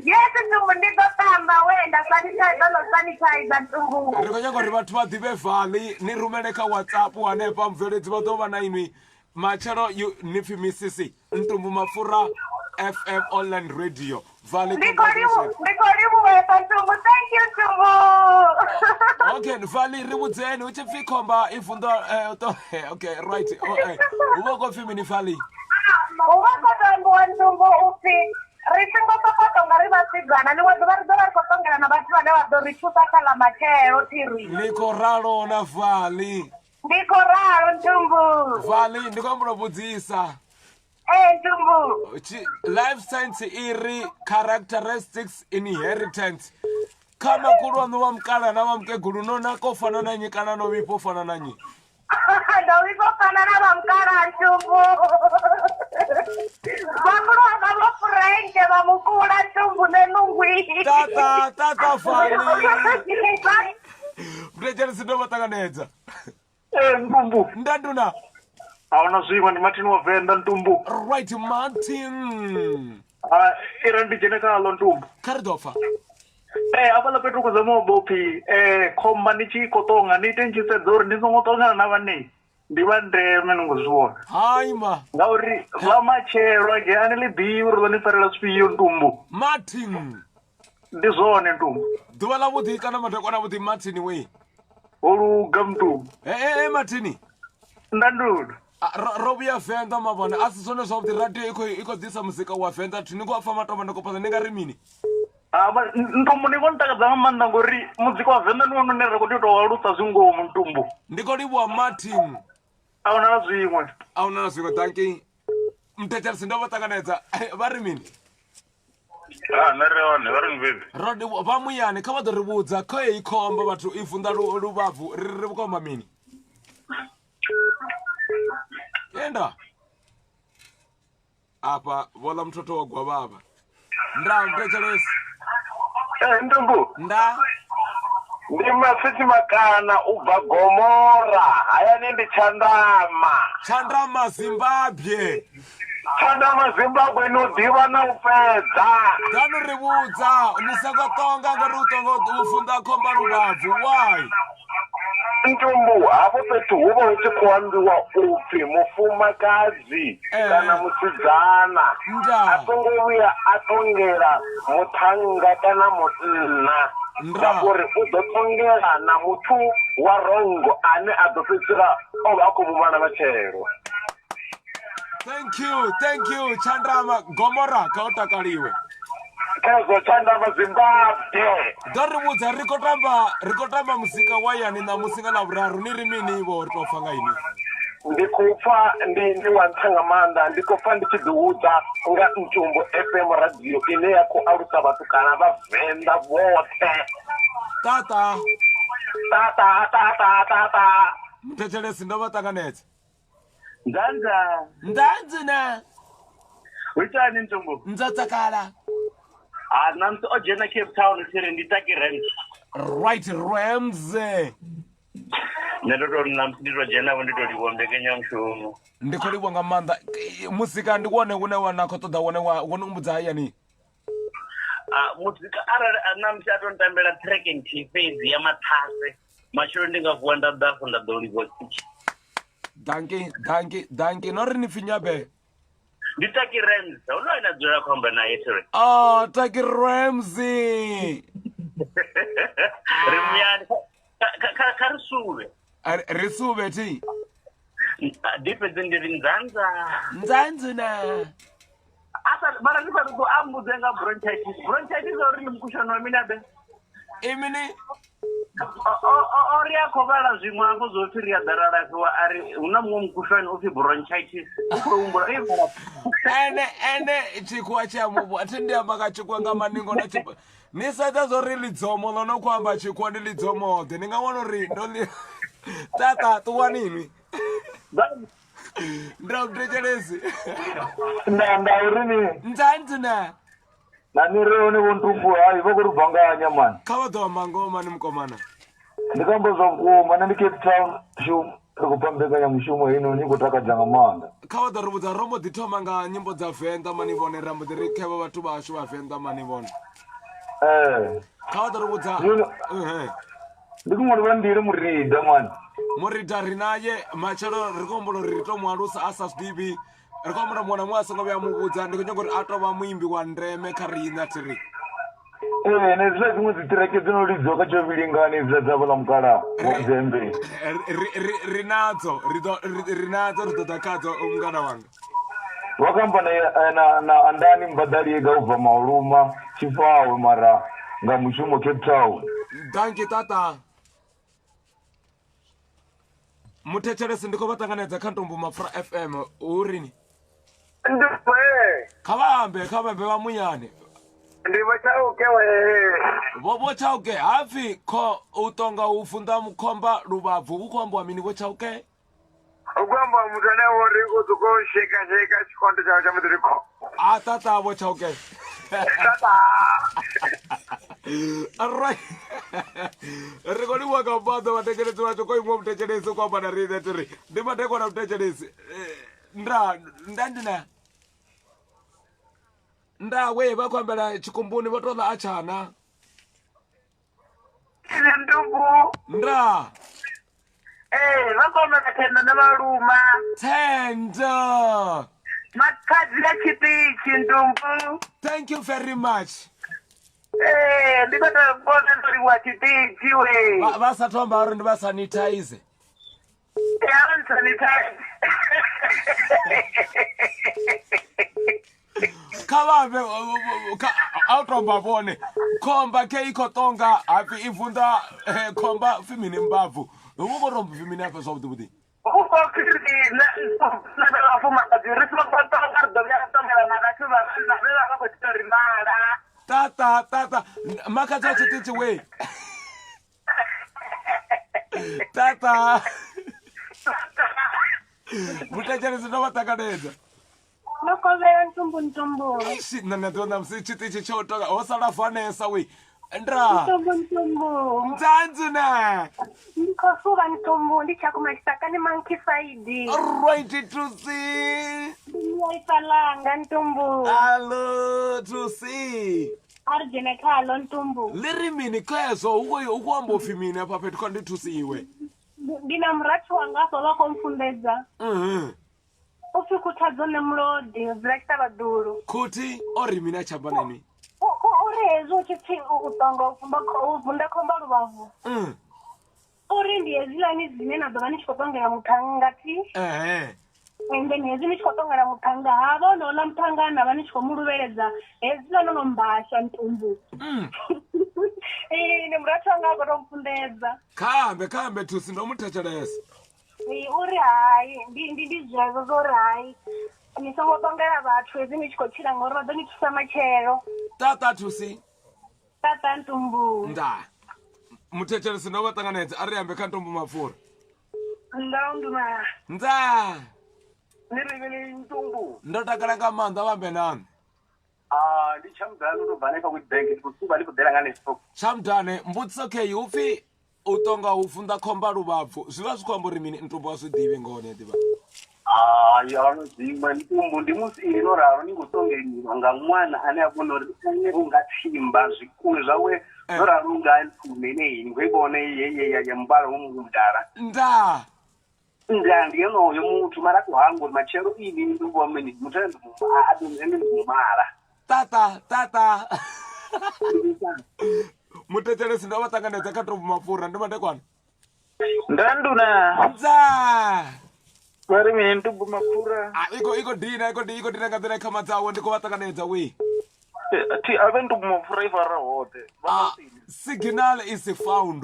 Yes Ntumbu ndiko tamba wenda sanitize Ntumbu. Rikonyako ri bathu ba dibe Vali ni rumele ka WhatsApp wane pa mveledzi ba dova na inwi machero ni fi Mrs Ntumbu Mapfura FM online radio Vali congratulations. Thank you Ntumbu. Okay, Vali ribudzeni uchifi khomba ifundo okay right uboko fi mini Vali Ungakotombo Ntumbu upi risingo papato ngari basigana ni wadu bari dolar kotongela na batu bade wadu richuta kala machero tiri. niko ralo na Vali Ndiko raro Ntumbu. Vali ndiko mbudzisa Ntumbu. life science iri characteristics inheritance kama kulwandu wa mkala na wa mkegulu nona kofana na nyikana no vipo fana na nyi. Ndo vipo fana na bamkara Ntumbu. Bakuru akalo frente bamukula Ntumbu nenungwi. Tata Vali mtejelesi ndo batakanedza Ntumbu ndanduna aona zwiwa ndi Martin wa Venda Ntumbu. right Martin Ira ndijene kalo Ntumbu. Karidofa Avala petu kuzamo bopi khomba ni chikotonga ni tenjise dzori ndizongotonga na vane ndivande menunguzwona. haima Ngauri vamachero agani libiwi ro ni farela spiyo Ntumbu. Martin Ndizone Ntumbu. duva la vudi kana madokwana vudi Martin we Oluga Ntumbu. Martin Ndandudu. robu ya Venda mavona asisone zwa vudi radio iko dzisa muzika wa Venda tiniko afa matoma ndokopasa ninga rimini. Ntumbu ni kontakadza manda ngori muzika wa Venda ni wanonera kuti towalusa zwingomu Ntumbu. Ndiko liwa Martin Auna zwimwe. auna zwiko tanki mtejelesi ndo batakanedza varimini. Nareone vari ngwini Rodi vamuyani kha vato rivudza kho hi khomba vathu ifunda luvavu ri vukomba mini yenda apa vola mthoto wa gwavava nda mtejelesi Ntumbu nda ndi Masithi Makana ubva Gomora hayani ndi Chandama Zimbabwe Chandama Zimbabwe inodiwa na upedza dano rivudza nisakatonga ngori utongo ufunda khomba luvavu why Ntumbu hapo petu huva uchikuambiwa upi mufumakadzi kana musidzana nda atongovuya atongera muthanga kana munna ngakuri udotongera na muthu wa rongo ane adopedzera ova akumuvana vachero. thank you Chandama Gomora kautakaliwe Kezo Chandama Zimbabwe do rivudza rikotamba musika wayani na musinga na vuraru ni rimini ivo ritofanga ini ndikufa ndi wantsangamanda ndikufa ndichidziudza nga Ntumbu FM radio ine yakualusa vathu kana vaVenda vote. tata Tata mtejelesi ndo vatakanedza Ndanzina. Witani Ntumbu. ndzatsakala Nansi ojena Cape Town tiri nditaki rent. right Ramsey nditotojena nditoliwombekenya mushumo ndikholiwa nga maanḓa muzika ndi wone une wa na khou ṱoḓa wone wone u mbudza hayani muzika arali namusi atontambela track and fedzi ya mathase matshelo ndi nga vuwa nda ḓafho nda ḓo livha speech danki no ri ni finyabe ndi Taki Rams uno ina dzula khomba naye tere Taki Ramsey rimyani karisuve risuve ti dipedze ndiri nzanza na asa mara ndipatuko amudze nga bronchitis ori ni mkushano wa minabe imini ori yakhovala zvimwe ako zoti ri yadararafiwa ari una mumwe mkushani ufi bronchitis ukuumbura ene chikuwa chamuvo atindiyamba kachikuwa nga maningo na chipa nisaita zori lidzomo lono kuamba chikuwa ndi lidzomode ni nga wona uri ndoli tata tuwanini ndamutechelezi ndaurini nzanzina nanironi vontumbu hayi vokurubvanganya mani khavadova mangoma ni mukomana ndikambozva mkuma nandi Cape Town shumu rikupambekanya mushumo ino niko takadzanga manda khavada ri vudza rombo dithoma nga nyimbo dza venḓa mani vone rambo ḓi ri kheva vhathu vashu va venḓa mani vone khavada ri vudza ndikun'wana va ndiri murida mani murida ri naye matshelo ri kombolo ri to mwalusa asa swidivi ri kombolo mwana mwe a songo vhuya muvhudza ndi khou nyanga uri a tovha muimbi wa ndeme kha riṋa tiri nezvila dzimwe dzitireke dzinolidziwa kachovilingani zva dzavo la mukala wadzembe rinadzo ri ḓoḓa khadzo mungana wanga vakamba na andani mbadali yega ubva mauluma chifawe mara nga mushumo Cape Town danki tata muthetshelesi ndi khou vha ṱanganedza kha ntombo mapfura FM urini kha vha ambe vha muyani ndi vachauke we vachauke hapfi u tonga u funḓa mukhomba luvhabvu hu khou ambiwa mini vachauke ukwamba muthu ane wori u dzuko sheka chikondo chawo cha mudiriko tata vachauke tata alright ri khou livhuwa nga maanḓa vhathetshelesi vhashu ko imwe muthetshelesi u khou amba na riṋe tiri ndi madekwa na muthetshelesi ndandina ndawe vha khou ambela tshikumbuni vha toḽa a tshana ndumbu nda vha khou ambela thenda na maluma tenda makhadzi ya tshiṱitshi ndumbu thank you very much ndi khou tou vhona ndo livhuwa tshiṱitshi we vha sa thomba uri ndi vha sanitize sanitize kha vhambe a u tomba vhone khomba ke i khou tonga hapfi i vunḓa khomba fimini mbabvu hu khou tomba fimini hafha zwavhuḓi tata makhadzi wa tshiṱitshi we tata muthetshelesi ndo vha ṱanganedza Nokovela ntumbu. nṋe ndi ḓiwana musi tshiṱitshi tsho toka ho sala Vanessa we ndra Ntumbu. nzanzina Ndi khou fuva ntumbu ndi tsha kumasaka ni monkey side. right to see Ndi falanga ntumbu. hello to see Arjene khalo ntumbu. leri mini khezwo u khou amba upfi mini afha fhethu kha ndi thusiwe Ndina murathu wanga so vha khou mfunḓedza. Upfi khuthadzo ne mulodi dzula tshavhaḓulu. khuthi o ri mini a tshamba nani Uri hezwo tshipfi u tonga u vunḓa khomba luvhavu. Uri ndi hezwilani dzine na ḓovha ni tshi khou tongela muthannga ti. And then hezwi ni tshi khou tongela muthannga havha honouḽa muthannga na vha ni tshi khou muluvheledza hezwiḽa no no mbasha ntumbu. Ndi murathu wanga a khou tou mfunḓedza. khambe thusi ndo muthetshelesa Uri hayi ndi zwezwo zwo uri hayi ni songo tongela vhathu hezwi ni tshi khou tshila ngauri vha ḓo ni thusa matshelo. tata thusi Tata ntumbu. nda muthetshelesi ndo vha ṱanganedza a ri ambe kha ntombo mapfura Nduma. ndza ni rivele ntumbu ndo takala nga maanḓa vhambe nami ndi chamudani utobva nepa Witbank ndikusuba ndikudela nga nestok chamdane mbudziso kheyi upfi utonga ufunda khomba lubapfu zwiva zwikhomba uri mini ntombo wa zwiḓivhe ngone ḓivha hayi anodziwa ntumbu ndi musi inoraro ni kutongeniwa nga mwana ane a vona uri ane ungatsimba zvikuru zvawe noraro ungalume neini ngoibone yeye ya mbala umudara ndiye noyo muthu mara kuhango machero ini ntumbu wa mini mutende adumene mumara tata mutetele sinda vatanganedza katombo mapfura ndi madekwana ndanduna dza vari mine ntumbu mapfura iko dina ngadzela khama dzawo ndiko vatanganedza we ti ave ntumbu mapfura ivara hote signal is found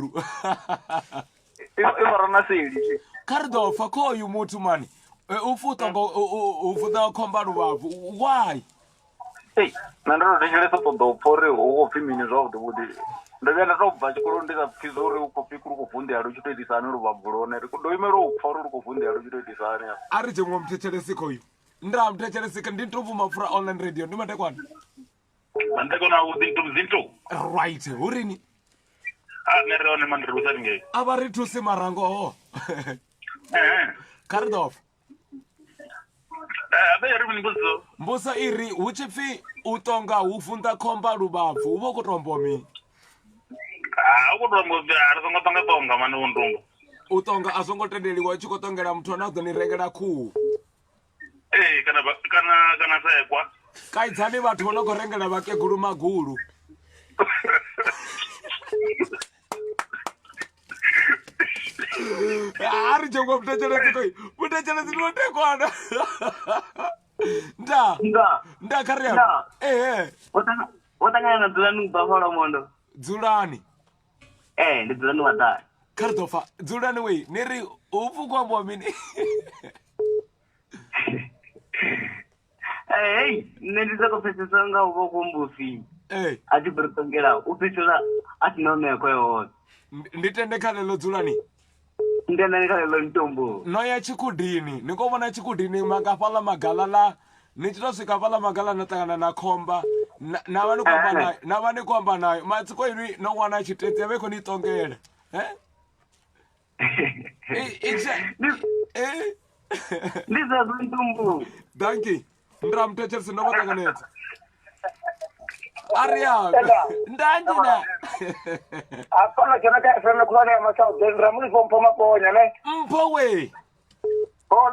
ivara na seli Kardolfa koyu muthu mani ufuta khomba luvapfu why nandinotechelesa toda upfa uri ukopfi mini zwavhuḓi vhuḓi ndo vhuya nda tou bva tshikoloni ndi sa pfisa uri ukopfi kuri kuvunḓea lu tshi to itisani luvabvu lone ndo imela u pfa uri lu kuvunḓea lu tshi to itisani ari jengwe muthethelesi koyu nda muthethelesi ndi ntombo mapfura online radio ndi madekwana mandekona uḓi ntombo zinto right urini nere one mandirusa nge ava ri thusi marangoho Kardolf mbusa iri hu tshi pfi utonga hu funda khomba lubapfu hu vha khou tombo mini tonga mani untumbu utonga a songo tendeliwa tshi khou tongela muthu ane a ḓo ni rengela khuhu kana sekwa kaidzani vhathu vho no khou rengela vhakegulu magulu ari jengwa mutechelesi ndinotekwana nda kariya wotangana na dzulani ubafala mondo dzulani ndi dzulani wadai Kardolfa dzulani wei neri upfu kwambwa mini hey nne ndizakupfesesa nga uvo kumbufi achibveritongera upesera atinoneko yehova nditendeka lelo dzulani nditendeka lelo ntombo noya chikudhini nikovona chikudhini makafala magalala nichitosvika pala magala natangana na khomba navani kwamba nayo matsiko iri nowana achitedza veko nitongela ndizazvo ntombo danki ndiramutechelesi novatanganedza ariya ndandina apana kana ka feme khona ya masao dendra muri pompo maponya ne mpho we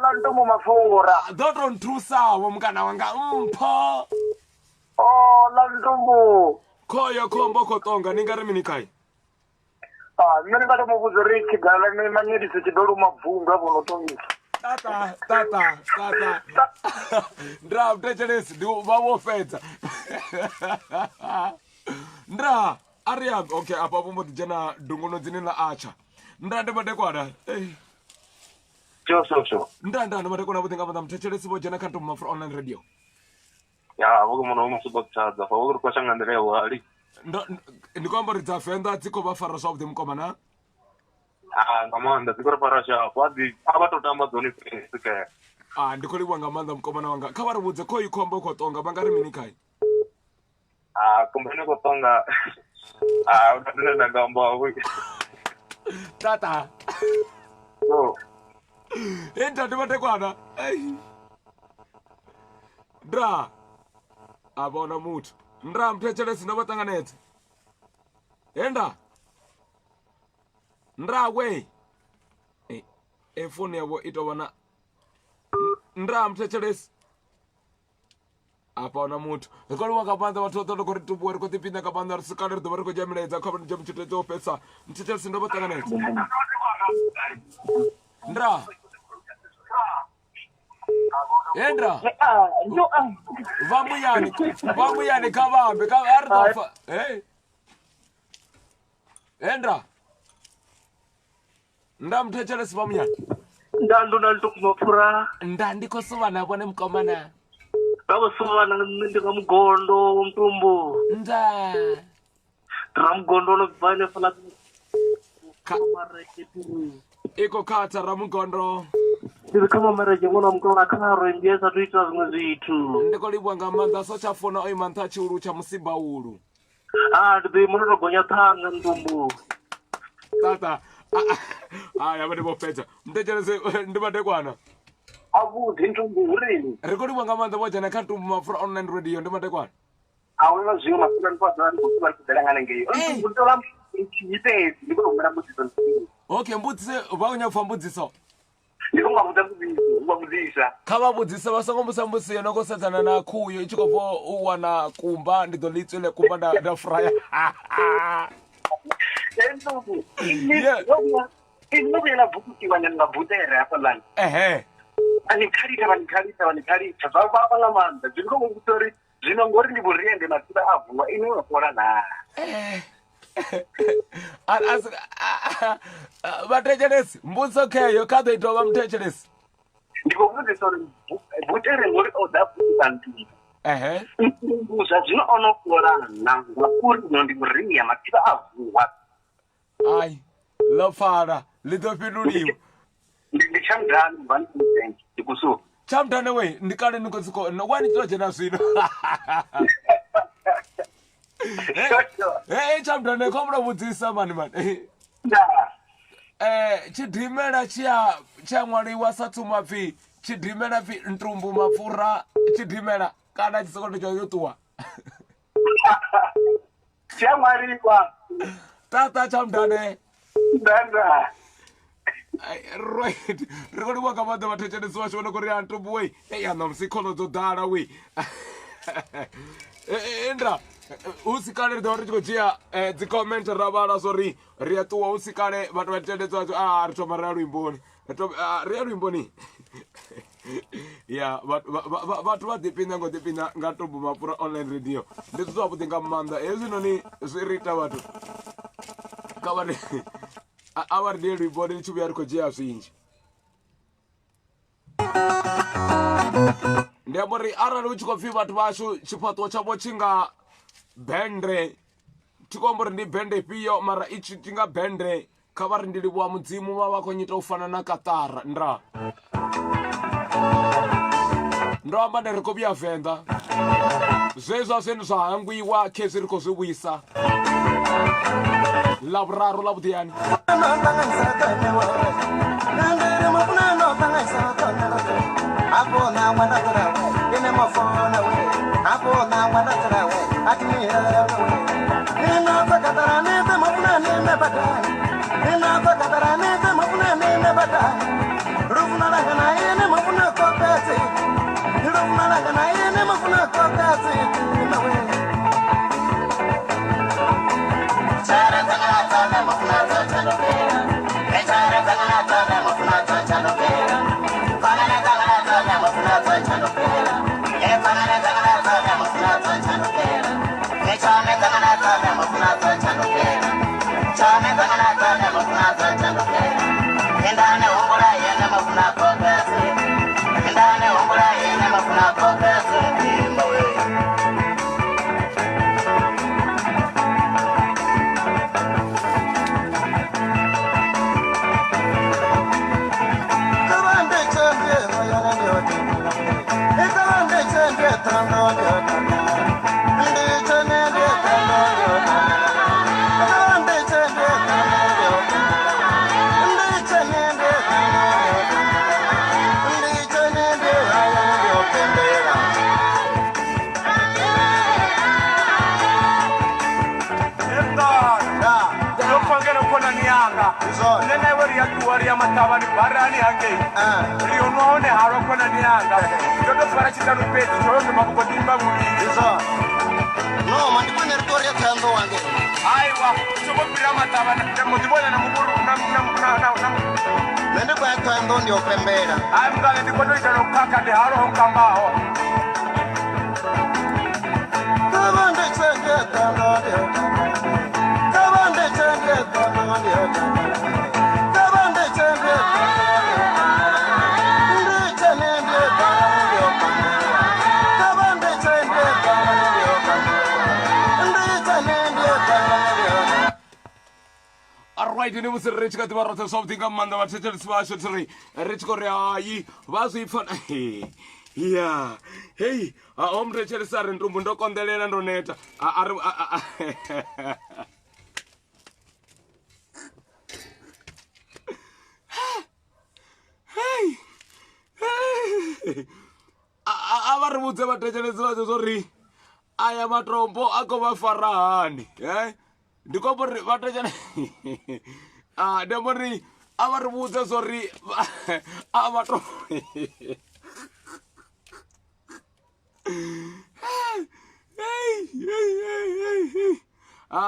la ntombo mafura doto nthusawo mkana wanga mpho la ntombo khoyo khombo khotonga ningari mini kai mene ngato muvuzo ri chigala ne manyedisi chidolo mabvunga vono tongisa tata ndra mutechelesi vavofedza ndra ariya okay apa pombo tijana dungono dzine la acha ndra ndimadekwana sure ndra ndimadekwana kuti ngavanda mutechelesi vojana kantombo mapfura online radio ya voko munhu unosuba kuchadza fa voko ri kwashanganira yewali ndikwamba ri dzavenda dziko vafara zwavhuḓi mukomana nga maanḓa dziko ri fara sharp a vha tou tamba dzone fresika ndikho livhuwa nga maanḓa mukomana wanga kha vha ri vhudze kho i khombo khou tonga vha nga ri mini kai khombo ine khou tonga ndine nda nga amba tata ndati madekwana ndra a vona muthu ndra mutechelesi no vatanganedza ndra we efoni yavo i tou vona ndra mutechelesi apa ona muthu rikoliwa kapanza vathu vatoto kuri tupuwe riko tipinda kapanza risikale ri dova ri koja milaedza khavani ja muchetedzo wo pesa mutechelesi ndo vatanganedza ndra vamuyani kavambe aridofa ndra ndamutechelesi vamuyani ndandona ntombo ndandikosuvana vone mukomana vakosuvana ndingamugondo ntombo ndiramugondo unobva nefana iko kata ramugondo ndiri kama marege mwana mukona karo ndiesa tuita zvimwe zvitu ndikolibwa nga maanḓa so chafona oi mantha chiuru cha musiba ulu ndibe munotogonya thanga ntombo tata haya vane vopedza mutechelese ndi madekwana avudhi ntumbu urini rikodiwa nga maanḓa vojana kha ntumbu mapfura online radio ndi madekwana ahuna zviṅwe mafura ndikwadzora ndikuti vari kudzalangana ngeyo ntumbutola chiitezi ndikulomera mbudziso ndii okay mbudzise vaunyapfa mbudziso ndikungamudzisa kha vha vhudzise vha songo mbusa yo no khou sedzana na khuyo i tshi khou bva u wana kumba ndi ḓo ḽi tswele kumba nda fraya entubu inokuyela bhukutiwa nengabhutere hafalani vanikhalita zvavava nga maanḓa zvinokutori zvino ngori ndi vhuriende masiba avhuwa ine unofora naa vathetshelesi mbudziso kheyo kha ḓo ita vha muthetshelesi ndikuvhudzisa uri bhutere ngori oda bvutisa ntubu mbuza zvino onoforana ngakuri uno ndi vhurini ya masiba avhuwa ai ḽo pfala ḽi ḓo fhinduliwa ndi chamdani ubva ndikuzenji ndikusuka chamdane we ndi kale ni khou tsiko wani tilo dzhena zwino chamdane khou mula vhudzisa mani tshidimela tshiya ṅwaliwa sa tsumba pfi tshidimela pfi ntumbu mapfura tshidimela kana tshisokoto tsha yo ṱuwa tshiya ṅwaliwa tata chamdane ndanda right ri khou livha nga maanḓa vhathetshelesi vashu vhona khou ri a ntumbu wei ana musi khono dzo ḓala wei ndra hu si kale ri ḓo ri tshi khou dzhia dzicomment ra vhala zwo ri ri a ṱuwa hu si kale vhathu vha tendedza vashu ri thoma ri ya luimboni ri ya luimboni ya vhathu vha ḓipina ngo ḓipina nga ntumbu mapfura online radio ndi zwithu zwavhuḓi nga maanḓa hezwinoni zwi ri ita vhathu kha vhane a vha ri ndi luimboni ri tshi vhuya ri khou dzhia zwinzhi ndi amba uri arali hu tshi khou pfhi vhathu vashu tshifhaṱuwo tshavho tshi nga bendre tshi khou amba uri ndi bende ifhio mara itshi tshi nga bendre kha vha ri ndi livhuwa mudzimu vha vha khou nyita u fana na katara ndra ndo amba ndi ri khou vhuya venḓa zwezwa zwene zwa hangwiwa khezwi ri khou zwi vhuisa lavhuraru ḽa vhuḓiyani matavani barani hange rionone haro kona nianga jodo para chitanu peti jodo makukodimba mubili no mandikone ritoria tando wange aiwa chobo pira matavani mudibona na mukuru nende kwa tando ndio pembera ai mgale ndikodo itano kaka de haro honkambaho kabande chenge tando ndio kabande chenge tando ndio right ni musi ri tshi kha ḓivha roṱhe zwavhuḓi nga maanḓa vhathetshelesi vashu ri tshi khou ri hayi vha zwi pfa ya hei o muthetshelesi a ri ntumbu ndo konḓelela ndo neta ava ri vudze vatechelesi vacho swo ri aya matombo a ko va farahani ndikombo ri vatechele ndembo ri ava ri vudze swo ri a matombo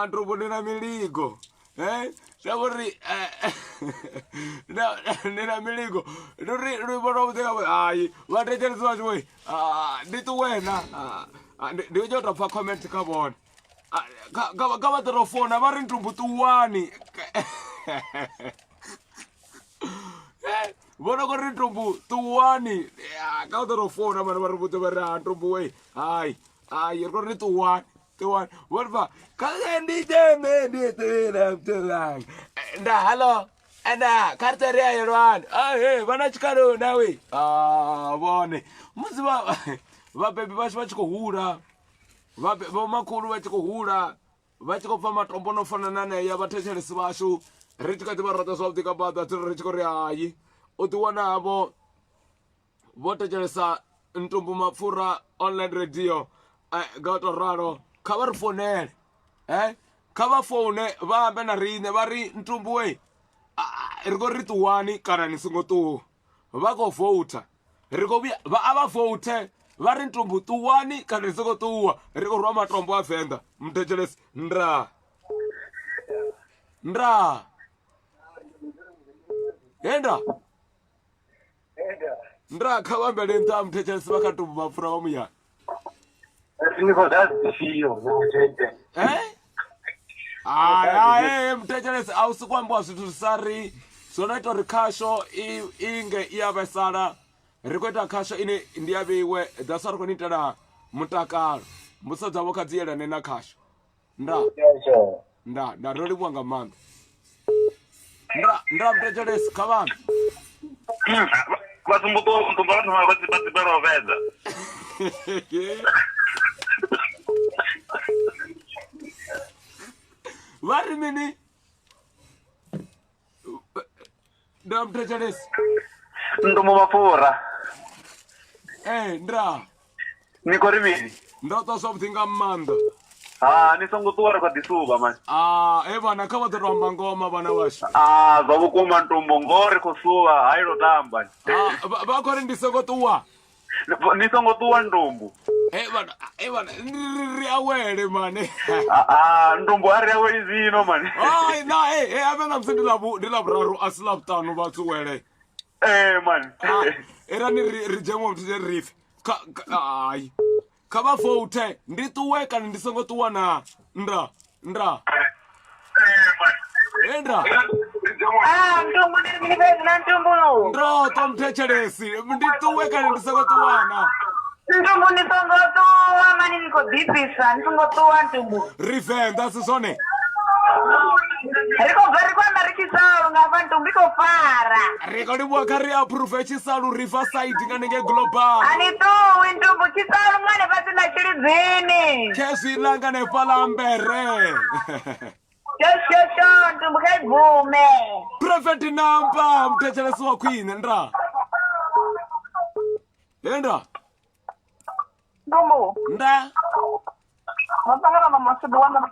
ntombo ni na miligo Shaburi, nina miligo. Ri bono mutega ai, vatechele swa chwe. Ndi tu wena. Ndi jota fa comment ka bona. Ka va telefona va ri ntumbu tuwani. Bona ko ri ntumbu tuwani. Ka telefona mara va ri vute va ri ntumbu we. Ai, ri ko ri tuwani. What about Kalendi Deme? Hello, and Carteria, Iran. Hey, Vanachkaro, Nawi. Bonnie. Musba, Vape Vachko Hura, Vape Vomakuru Vachko Hura, Vachko Fama Tombono Fanana, Yabatech Smashu, Richka Rotas of the Kabata to Richkoria, Utuana Abo, Votagersa, Ntumbuma Fura, online radio. Got a raro. Cover phone, cover phone, va benarine, vari ntumbuwe. Ergo rituani, karani sungotu. Vago vote. Ergo va ava vote. Vari ntumbu tuwani, karani sungotu. Ergo roma trombo afenda. Mtecheles, ndra. Enda. Ndra, kawa mbele nta mtecheles wakatumbu mafura wamuya. Mtecheles ausikwambwa situ sari sonaito rikasho inge iyavesala rikweta kasho ine ndiyaviwe dasara kunitara mutakalo musadza vokadziyela nena kasho nda roli mwanga manda nda mtecheles kavana vasumbutombala vatsiperoveza Vari mini? Ndam Mtecheles. Ndombo mafura. Ndra. Niko rimini. Ndoto something amanda. Nisongotuwara kwa disuba man. Bana kama turamba ngoma bana washa. Zavukuma ntombo ngore kusuba hairo tamba. Bakore ndisongotuwa. Nisongotuwa ndombo. Bana ri awele mane. Ndombo ari awele zino man. Abena msindila braru aslaptano batsuwele. Man. Era ni rijemo mtije riff. Kaba vote ndituweka ndisongotuwa na ndra. Ndra. Ntumbu ndibezi na ntumbu. Ndro tomtechelesi ndituweka ndisongotuwana. Ntumbu ndisongotuwa mani niko dipisa ndisongotuwa ntumbu. Rivenda sisone. Riko gari kwanda richisalu ngapa ntumbu iko fara. Riko libwaka ri approve chisalu Riverside nganenge global. Anituwi ntumbu chisalu ngane pasina chilizini. Kesi langa ne palambere. Shosho ntumbu kaivume. Private number mtechelesi wa queen ndra. Ndra. Ntumbu. Nda. Mapangala mama sebuwana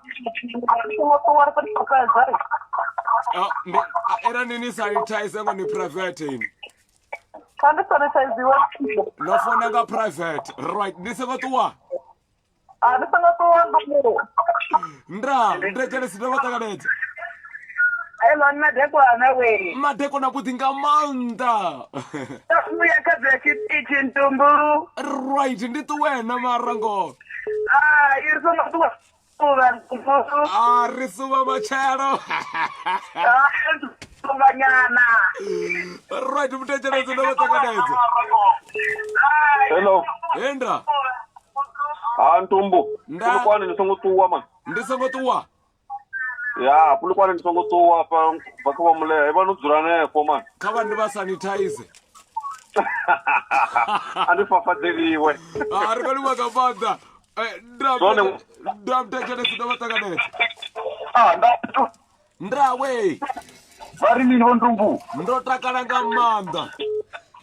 ndisongotuwa kwa dipakaza. Era nini sanitize ngo ni private ini. Kandi sanitize wa. No phone nga private. Right, ndisongotuwa. Ndisongotuwa ntumbu. Ndra, mtechelesi ndavatakadete. Madeko anawe. Madeko na putinga manda. Uya kaza chitichi ntumbu. Right, ndituwena marango. Irisongotuwa. Risuwa machero. Banyana. Right, mtechelesi ndavatakadete. Hello. Endra. Ntumbu. Kulukwane nisongotuwa man. Ndisongotuwa. Ya, kulukwane nisongotuwa pakwa mule. Eba nudzurane ko man. Kaba ndiba sanitize. Andifafadeliwe. Arikoli wakabanda. Ndra mtechelesi ndavatakadete. Ndra we. Vari mini ntumbu. Ndotakala nga manda.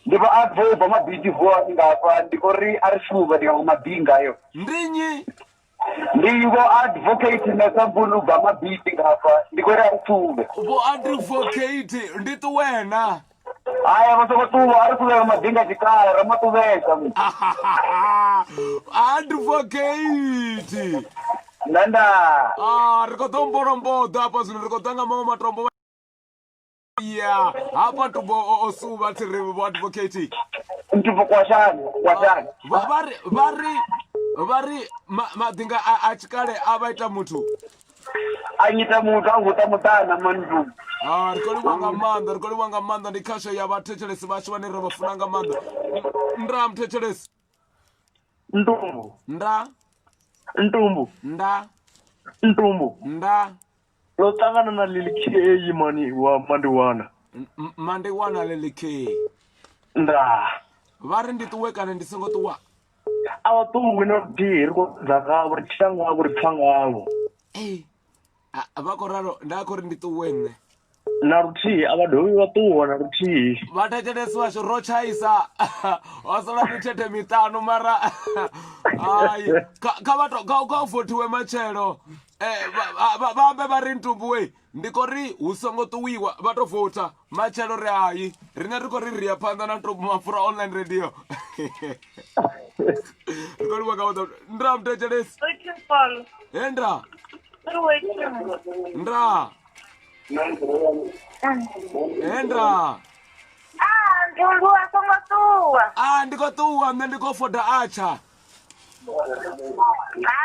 Ndiba advo ma beautiful ngapha ndikori arishuva ndiya mabinga yo. Ndinyi. Ndibo advocate na sambulu ba mabiti ngapha ndikori arishuve. Bo advocate nditu wena. Aya masokothuva arishuve mabinga chikaya ramatuveka. Advocate. Nanda. Rikotomboromboda apa zvino rikotanga mamwe matombo. Yeah, apa tubo osuva tiri advocate. Ntupo kwashani. Vari madinga achikale avaita mutu. Anyita mutu anguta mutana mandu. Rikoli wanga manda ndikasha yavatechelesi vacho vanere vafunanga manda. Ndra mutechelesi. Ntumbu. Nda. Ntumbu. Nda. Ntumbu. Nda. Lo tangana na lilikeyi mani wa mandiwana. Mandiwana lilikeyi. Nda. Vari ndituwekane ndisingotuwa. Awa tungu ino diri ko zaka uri changa uri panga. Vakoraro ndakori ndituwene. Naruti abadovi vatuwa naruti. Vatechelesi vacho rochaisa. Wasora mitete mitano mara. Ai, kavotiwe machelo. Vambe vari ntumbuwe ndikori usongotuwiwa vatovhota machelo ri hayi rine rikori riya panda na ntumbu mapfura online radio. Rikori wakavota ndra mutechelesi. Endra. Ndra. Endra. Ntumbu asongotuwa. Ndikotuwa mne ndikofota acha.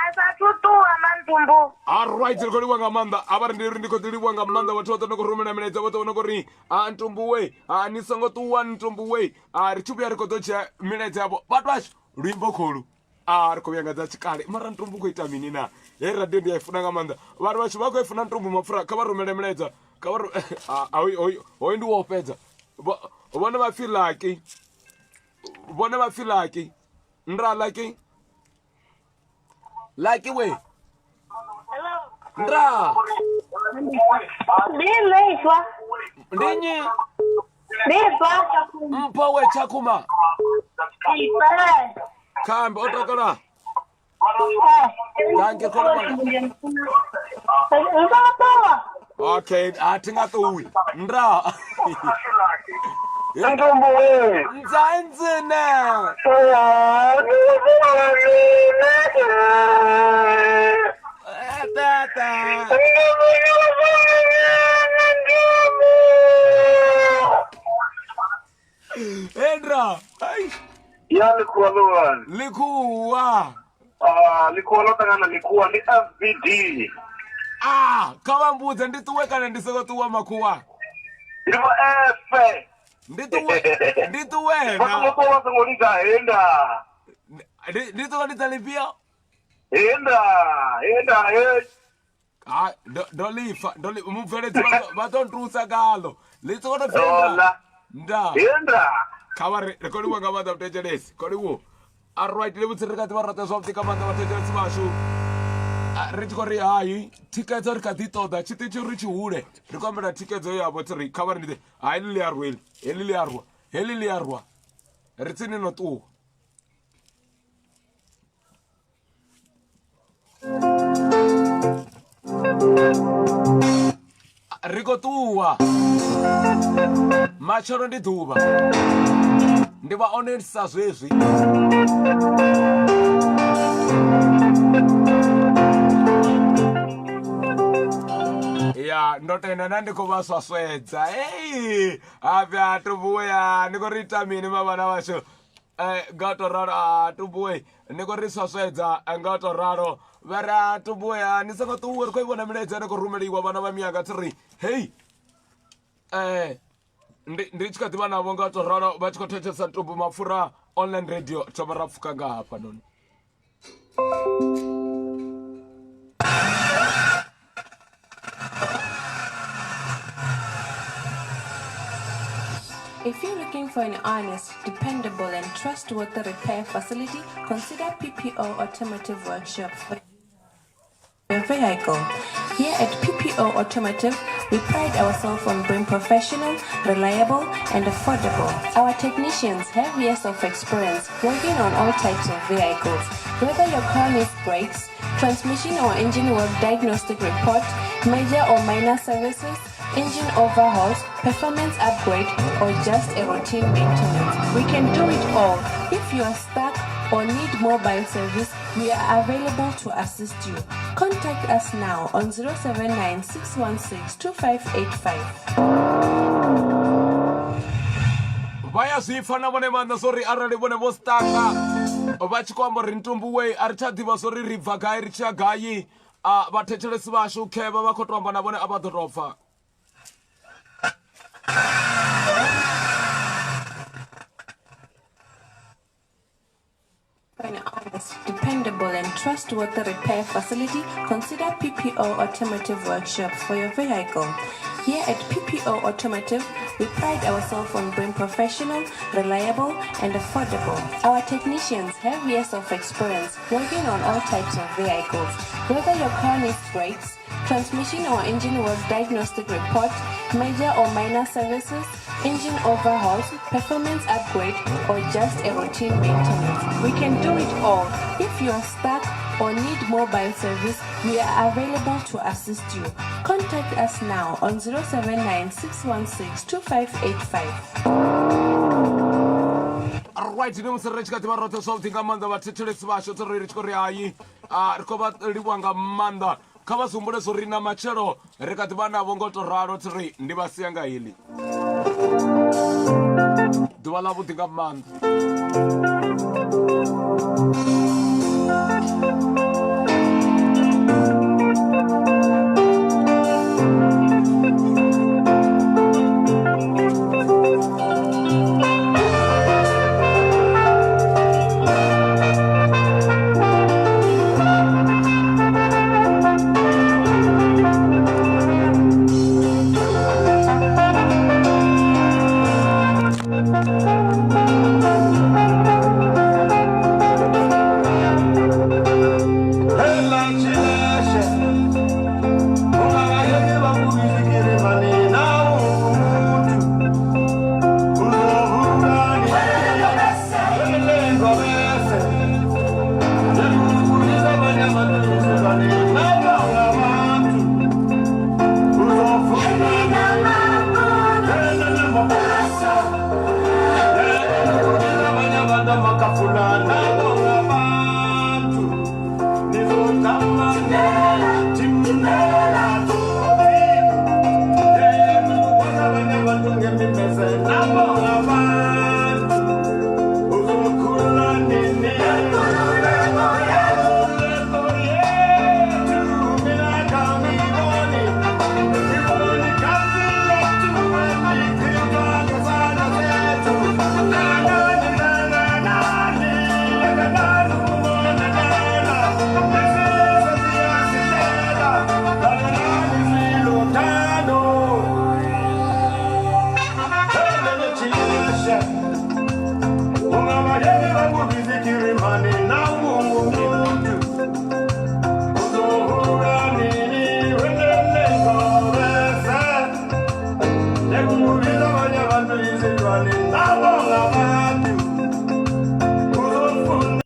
Asatutuwa mantumbu. Alright, rikori wanga manda. Avari ndiri ndikotiri wanga manda watu wata nokorumena mineza wata wanokori. Ntumbuwe. Nisongotuwa ntumbuwe. Richubi ya rikotocha mineza yabo. Batwash. Ruimbo kolu. Rikovyanga za chikale. Mara ntumbu kuita minina. Hera dendi ya ifunanga manda. Batwash wako ifuna ntumbu mafura. Kavarumena mineza. Kavaru. Oi ndu wopeza. Wana ma feel like. Wana ma feel like. Ndra like. Like we. Hello. Ndra. Ndileishwa. Ndinyi. Ndipa. Mpowe chakuma. Ipa. Kambe otokala. Danke koloma. Ndapa. Okay, atingatuwi. Ndra. Ntumbuwe. Nzanzene. Tata. Endra. Ya likuwa. Likuwa. Likuwa lotangana likuwa ni FBD. Kawambuza ndituwekane ndisokotuwa makuwa. Ndibo F. Ndituwena. Pakumotowa sangolika enda. Ndituwalitalipia. Enda. Dolifa. Mumfelezi vatontrusa galo. Litsokoto fenda. Nda. Enda. Kawari, rekodi wanga manda mtejelesi. Kodi wo. Alright, lebutsirikati varata swaftika manda mtejelesi vashu. Richikori hayi tikedzo rikadzitoda chitichi richihure rikombera tikedzo yavo tiri khavari ndite hayi liliyarwa ritsini notuwa rikotuwa machoro ndidhuva ndivaonesa zvezvi ndotenda nandikuvaswaswedza avya tumbuya nikorita mini mavana vasho ngatoraro tumbuwe nikoriswaswedza ngatoraro vera tumbuya nisangotuwe rikoivona miledza nikorumeliwa vana va miyanga tiri hei ndichikati vanavo ngatoraro vachikotechesa tumbu mapfura online radio tova rapfuka ngahapa noni. If you're looking for an honest, dependable, and trustworthy repair facility, consider PPO Automotive Workshop for your vehicle. Here at PPO Automotive, we pride ourselves on being professional, reliable, and affordable. Our technicians have years of experience working on all types of vehicles. Whether your car needs brakes, transmission or engine work diagnostic report, major or minor services, engine overhauls, performance upgrade, or just a routine maintenance, we can do it all. If you are stuck or need mobile service, we are available to assist you. Contact us now on 079 616 2585. Vaya zwifana vone manda sorry arali vone vo staka va tshi kwamba ri ntumbu we a ri tsha ḓivha zori ri bva gai ri tshiya gai vhathetshelesi vashu kheva vha khou tou amba na vone a vha ḓo tou pfa. For an honest, dependable, and trustworthy repair facility, consider PPO Automotive Workshop for your vehicle. Here at PPO Automotive, we pride ourselves on being professional, reliable, and affordable. Our technicians have years of experience working on all types of vehicles. Whether your car needs brakes, transmission or engine work diagnostic report, major or minor services, engine overhauls, performance upgrade, or just a routine maintenance, we can do it all. If you are stuck or need mobile service, we are available to assist you. Contact us now on 079 616 2585. Alright, ne musirre tshikati vha rothe zwavhuḓi nga maanḓa vhathetshelesi vashu ri ri tshi khou ri hayi ri khou vha livhuwa nga maanḓa kha vha sumbule zwo ri na matshelo ri kha ḓi vha navho ngo tou ralo ri ndi vha sia nga heḽi ḓuvha ḽavhuḓi nga maanḓa.